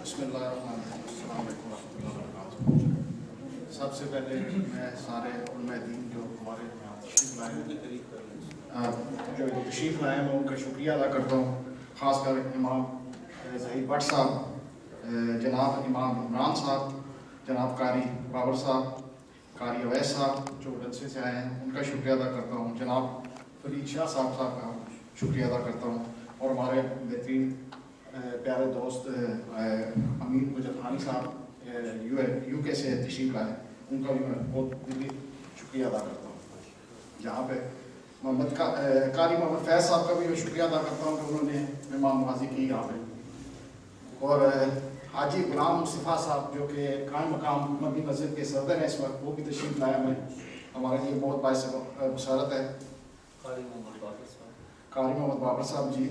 بسم اللہ الرحمن الرحیم، السلام علیکم ورحمۃ اللہ وبرکاتہ۔ سب سے پہلے میں سارے علماء دین جو ہمارے یہاں تشریف لائے میں ان کا شکریہ ادا کرتا ہوں، خاص کر امام ظہیر بٹ صاحب، جناب امام عمران صاحب، جناب قاری بابر صاحب، قاری اویس صاحب جو ڈنسے سے آئے ہیں ان کا شکریہ ادا کرتا ہوں، جناب فرید شاہ صاحب کا شکریہ ادا کرتا ہوں، اور ہمارے بہترین پیارے دوست امین گجرخانی صاحب یو کے سے تشریف لائے، ان کا بھی میں بہت دلی شکریہ ادا کرتا ہوں۔ جہاں پہ قاری محمد فیض صاحب کا بھی میں شکریہ ادا کرتا ہوں کہ انہوں نے مہمان نوازی کی یہاں پہ، اور حاجی غلام مصطفیٰ صاحب جو کہ قائم مقام مدنی مسجد کے صدر ہیں اس وقت، وہ بھی تشریف لائے ہمیں، ہمارے لیے بہت باعث بشارت ہے۔ قاری محمد بابر صاحب جی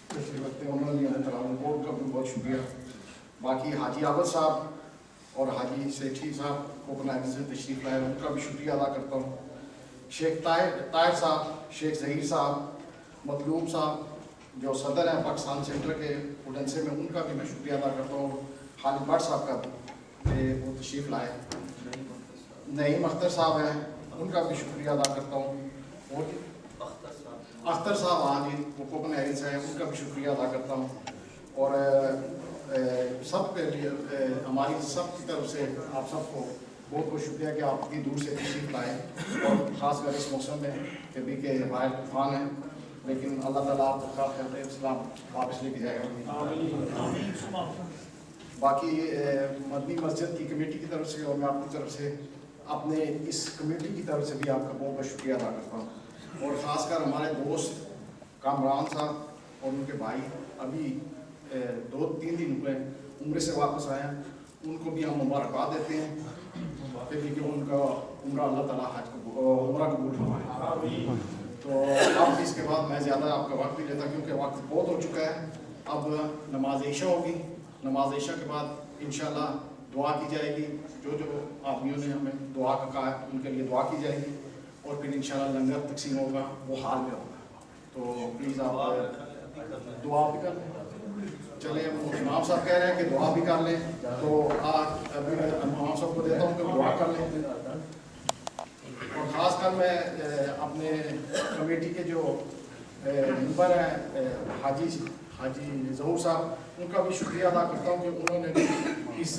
تشریف رکھتے ہیں، انہوں نے بورڈ کا بھی بہت شکریہ۔ باقی حاجی عابد صاحب اور حاجی سیٹھی صاحب کو بنائے سے تشریف لائے، ان کا بھی شکریہ ادا کرتا ہوں۔ شیخ طاہر صاحب، شیخ ظہیر صاحب، مطلوب صاحب جو صدر ہیں پاکستان سینٹر کے اڈنسے میں، ان کا بھی میں شکریہ ادا کرتا ہوں، خالد بٹ صاحب کا بھی۔ کہ وہ تشریف لائے. نعیم اختر صاحب ہیں, ان کا بھی شکریہ ادا کرتا ہوں. اور اختر صاحب, ہاں جی, وہ کوپن ایریا سے ہیں, ان کا بھی شکریہ ادا کرتا ہوں. اور سب کے لیے ہماری سب کی طرف سے آپ سب کو بہت بہت شکریہ کہ آپ اتنی دور سے تشریف لائے, اور خاص کر اس موسم میں کہ بھی کہ باہر طوفان ہے, لیکن اللہ تعالیٰ آپ کا خیر اسلام واپس لے کے جائے گا. باقی مدنی مسجد کی کمیٹی کی طرف سے اور میں آپ کی طرف سے اپنے اس کمیٹی کی طرف سے بھی آپ کا بہت بہت شکریہ ادا کرتا ہوں. اور خاص کر ہمارے دوست کامران صاحب اور ان کے بھائی ابھی 2-3 دن ہوئے عمرے سے واپس آئے ہیں, ان کو بھی ہم مبارکباد دیتے ہیں کہ ان کا عمرہ اللہ تعالیٰ عمرہ قبول فرمائے. تو اب اس کے بعد میں زیادہ آپ کا وقت نہیں لیتا کیونکہ وقت بہت ہو چکا ہے. اب نماز عشاء ہوگی, نماز عشاء کے بعد انشاءاللہ دعا کی جائے گی. جو آدمیوں نے ہمیں دعا کا کہا ہے ان کے لیے دعا کی جائے گی, اور پھر انشاءاللہ لنگر تقسیم ہوگا, وہ حال میں ہوگا. تو پلیز آپ دعا بھی کر لیں. چلیں, امام صاحب کہہ رہے ہیں کہ دعا بھی کر لیں, تو آج ابھی میں امام صاحب کو دیتا ہوں کہ دعا کر لیں. اور خاص کر میں اپنے کمیٹی کے جو ممبر ہیں حاجی ظہور صاحب, ان کا بھی شکریہ ادا کرتا ہوں کہ انہوں نے اس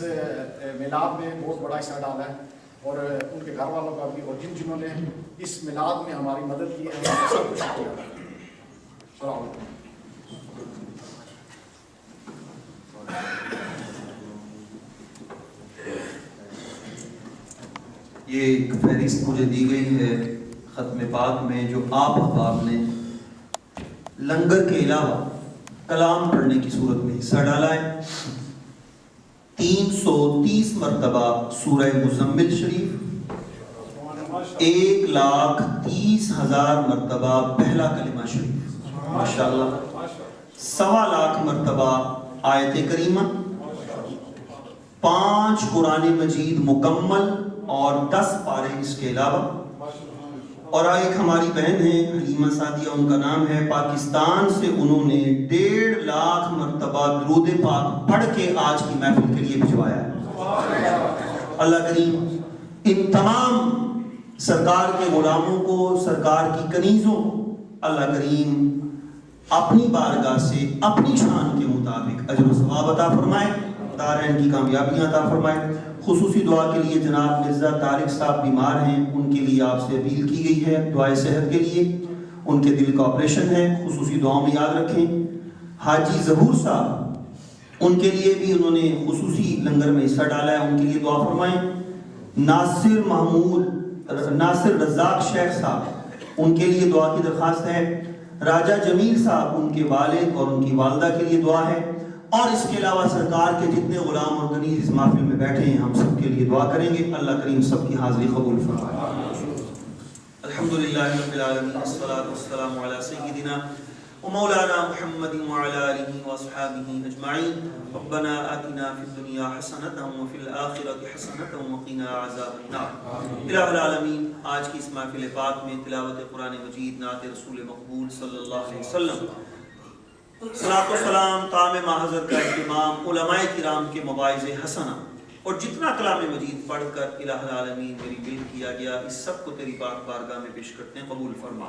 میلاد میں بہت بڑا حصہ ڈالا ہے, اور ان کے گھر والوں کا بھی, اور جنہوں نے اس میلاد میں ہماری مدد کی ہے, سب کو شکریہ ادا. السلام علیکم. یہ ایک فہرست مجھے دی گئی ہے ختم پاک میں, جو آپ احباب نے لنگر کے علاوہ کلام پڑھنے کی صورت میں حصہ ڈالا ہے. 330 مرتبہ سورہ مزمل شریف, 1,30,000 مرتبہ پہلا کلمہ شریف, ماشاءاللہ, 1.25 مرتبہ آیت کریمہ, 5 قرآن مجید مکمل اور 10 پارے اس کے علاوہ. اور ایک ہماری بہن ہے حلیمہ سعدیہ, ان کا نام ہے, پاکستان سے انہوں نے 1.5 لاکھ مرتبہ درود پاک پڑھ کے آج کی محفل کے لیے بھجوایا ہے. اللہ کریم ان تمام سرکار کے غلاموں کو, سرکار کی کنیزوں, اللہ کریم اپنی بارگاہ سے اپنی شان کے مطابق اجر و ثواب عطا فرمائے, دارین کی کامیابیاں عطا فرمائے. خصوصی دعا کے لیے جناب مرزا طارق صاحب بیمار ہیں, ان کے لیے آپ سے اپیل کی گئی ہے دعائے صحت کے لیے. ان کے دل کا آپریشن ہے, خصوصی دعاؤں میں یاد رکھیں. حاجی ظہور صاحب, ان کے لیے بھی انہوں نے خصوصی لنگر میں حصہ ڈالا ہے, ان کے لیے دعا فرمائیں. ناصر رزاق شیخ صاحب, ان کے لیے دعا کی درخواست ہے. راجہ جمیل صاحب, ان کے والد اور ان کی والدہ کے لیے دعا ہے. اور اس کے علاوہ سرکار کے جتنے غلام اور کنیز اس محفل میں بیٹھے ہیں, ہم سب کے لیے دعا کریں گے. اللہ کریم سب کی حاضری قبول فرمائے. الحمدللہ رب العالمین, والصلاة والسلام علی سیدنا ومولانا محمد وعلى آلہ واصحابہ اجمعین. ربنا آتنا فی الدنیا حسنۃ وفی الآخرۃ حسنۃ وقنا عذاب النار. الہ العالمین, آج کی اس محفل پاک میں تلاوت قرآن مجید, نعت رسول مقبول صلی اللہ علیہ وسلم, صلاۃ و سلام تام محضر کا اہتمام, علماء کرام کے مواعظ حسنہ, اور جتنا کلام مجید پڑھ کر الہ العالمین میری دل کیا گیا, اس سب کو تیری پاک بارگاہ میں پیش کرتے ہیں, قبول فرما.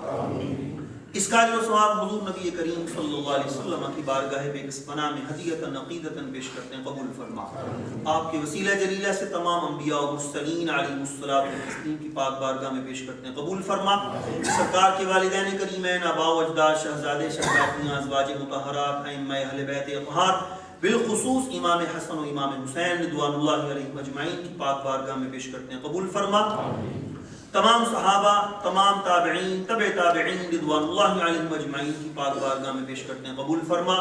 اس کا اجر و ثواب حضور نبی کریم صلی اللہ علیہ وسلم کی بارگاہ بے کسبنا میں ہدیۃ عقیدۃ پیش کرتے ہیں, قبول فرما. آپ کے وسیلہ جلیلہ سے تمام انبیاء و مرسلین علیہم الصلوۃ والتسلیم کی پاک بارگاہ میں پیش کرتے ہیں, قبول فرما. سرکار کے والدین کریمین, آباء و اجداد, شہزادے شہزادیاں, ازواج مطہرات, ائمہ اہل بیت اطہار, بالخصوص امام حسن و امام حسین رضوان اللہ علیہم اجمعین کی پاک بارگاہ میں پیش کرتے ہیں, قبول فرما. تمام صحابہ, تمام تابعین, تبع تابعین رضوان اللہ علیہم اجمعین کی پاک بارگاہ میں پیش کرتے ہیں, قبول فرما.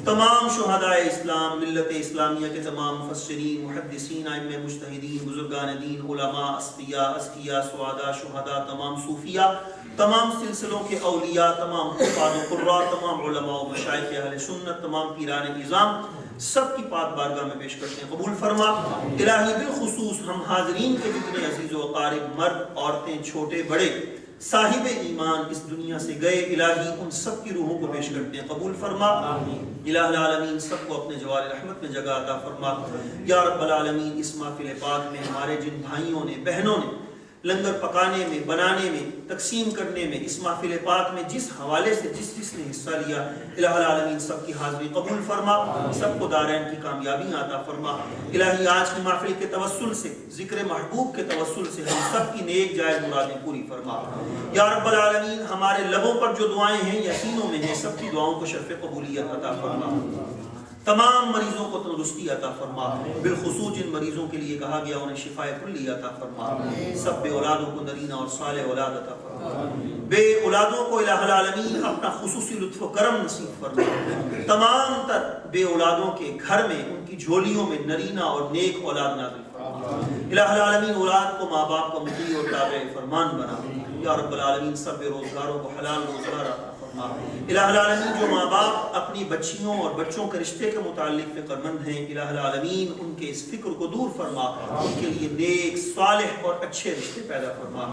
تمام شہدائے اسلام, ملت اسلامیہ کے تمام مفسرین, محدثین, ائمہ مجتہدین, بزرگان دین, علماء, اصفیاء, اذکیاء, سعداء, شہداء, تمام صوفیاء, تمام سلسلوں کے اولیاء, تمام حفاظ و قراء, تمام علماء و مشائخ اہل سنت, تمام پیران نظام, سب کی پاک بارگاہ میں پیش کرتے ہیں, قبول فرما. الہی بالخصوص ہم حاضرین کے جتنے عزیز و اقارب, مرد, عورتیں, چھوٹے بڑے, صاحب ایمان اس دنیا سے گئے، الہی ان سب کی روحوں کو پیش کرتے ہیں، قبول فرما۔ الہ العالمین سب کو اپنے جوار رحمت میں جگہ عطا فرما۔ یا رب العالمین اس محفل پاک میں ہمارے جن بھائیوں نے بہنوں نے لنگر پکانے میں، بنانے میں، تقسیم کرنے میں، اس محفل پاک میں جس حوالے سے جس نے حصہ لیا، الہ العالمین سب کی حاضری قبول فرما، سب کو دارین کی کامیابی عطا فرما۔ الہی آج کی محفل کے توسل سے، ذکر محبوب کے توسل سے ہم سب کی نیک جائز مرادیں پوری فرما۔ یا رب العالمین ہمارے لبوں پر جو دعائیں ہیں یا سینوں میں ہیں، سب کی دعاؤں کو شرف قبولیت عطا فرما۔ تمام مریضوں کو تندرستی عطا فرما، بالخصوص جن مریضوں کے لیے کہا گیا انہیں شفا کلی عطا فرما۔ سب بے اولادوں کو نرینہ اور صالح اولاد عطا فرما۔ بے اولادوں کو الہ العالمین اپنا خصوصی لطف و کرم نصیب فرما۔ تمام تر بے اولادوں کے گھر میں، ان کی جھولیوں میں نرینہ اور نیک اولاد نازل فرما۔ الہ العالمین اولاد کو ماں باپ کا مطیع اور تابع فرمان بنا۔ یا رب العالمین سب بے روزگاروں کو حلال روزگار عطا فرما۔ الہ العالمین جو ماں باپ اپنی بچیوں اور بچوں کے رشتے کے متعلق فکر مند ہیں، الہ العالمین ان کے اس فکر کو دور فرما، ان کے لیے نیک صالح اور اچھے رشتے پیدا فرما۔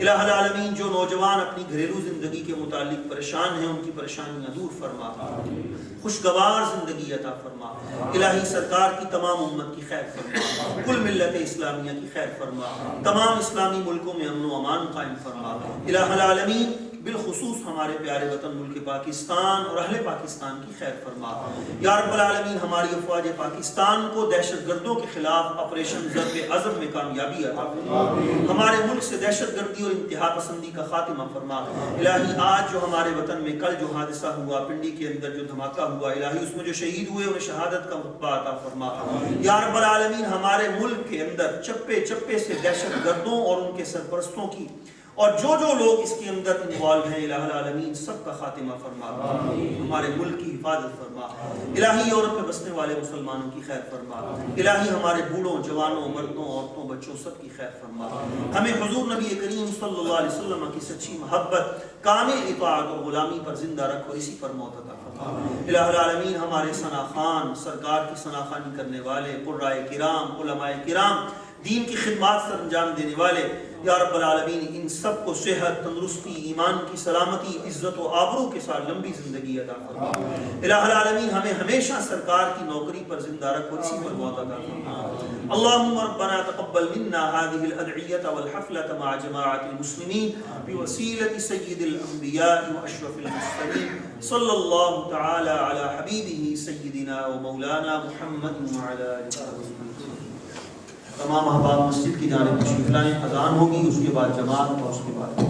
الہ العالمین جو نوجوان اپنی گھریلو زندگی کے متعلق پریشان ہیں، ان کی پریشانیاں دور فرما، خوشگوار زندگی عطا فرما۔ الہی سرکار کی تمام امت کی خیر فرما، کل ملت اسلامیہ کی خیر فرما، تمام اسلامی ملکوں میں امن و امان قائم فرما۔ الہ العالمین بالخصوص ہمارے پیارے وطن ملک پاکستان اور اہل پاکستان کی خیر فرما۔ یا رب العالمین ہماری افواج پاکستان کو دہشت گردوں کے خلاف آپریشن ضرب عزم میں کامیابی عطا فرما۔ ہمارے ملک سے دہشت گردی اور انتہا پسندی کا خاتمہ فرما۔ الہی آج جو ہمارے وطن میں کل جو حادثہ ہوا، پنڈی کے اندر جو دھماکہ ہوا، الہی اس میں جو شہید ہوئے انہیں شہادت کا رتبہ عطا فرما۔ یا رب العالمین ہمارے ملک کے اندر چپے چپے سے دہشت گردوں اور ان کے سرپرستوں کی اور جو لوگ اس کے اندر انوالو ہیں، الہ العالمین سب کا خاتمہ فرما، ہمارے ملک کی حفاظت فرما۔ الہی یورپ میں بسنے والے مسلمانوں کی خیر فرما۔ الہی ہمارے بوڑھوں، جوانوں، مردوں، عورتوں، بچوں سب کی خیر فرما۔ ہمیں حضور نبی کریم صلی اللہ علیہ وسلم کی سچی محبت، کامل اطاعت اور غلامی پر زندہ رکھ اور اسی پر موت عطا فرما۔ الہ العالمین ہمارے ثنا خوان، سرکار کی ثنا خوانی کرنے والے، قرائے کرام، علماء کرام، دین کی خدمات سر انجام دینے والے، یا رب العالمین ان سب کو صحت، تندرستی، ایمان کی سلامتی، عزت و آبرو کے ساتھ لمبی زندگی عطا فرما۔ الہ العالمین ہمیں ہمیشہ سرکار کی نوکری پر زندہ رکھ اور اسی پر موت عطا فرما۔ اللہم ربنا تقبل منا هذه الادعیۃ والحفلۃ مع جماعۃ المسلمین بوسیلۃ سید الانبیاء واشرف المرسلین صلی اللہ تعالی علی حبیبہ سیدنا و مولانا محمد وعلی آلہ وصحبہ۔ تمام احباب مسجد کی جانب تشریف لائیں، اذان ہوگی، اس کے بعد جماعت اور اس کے بعد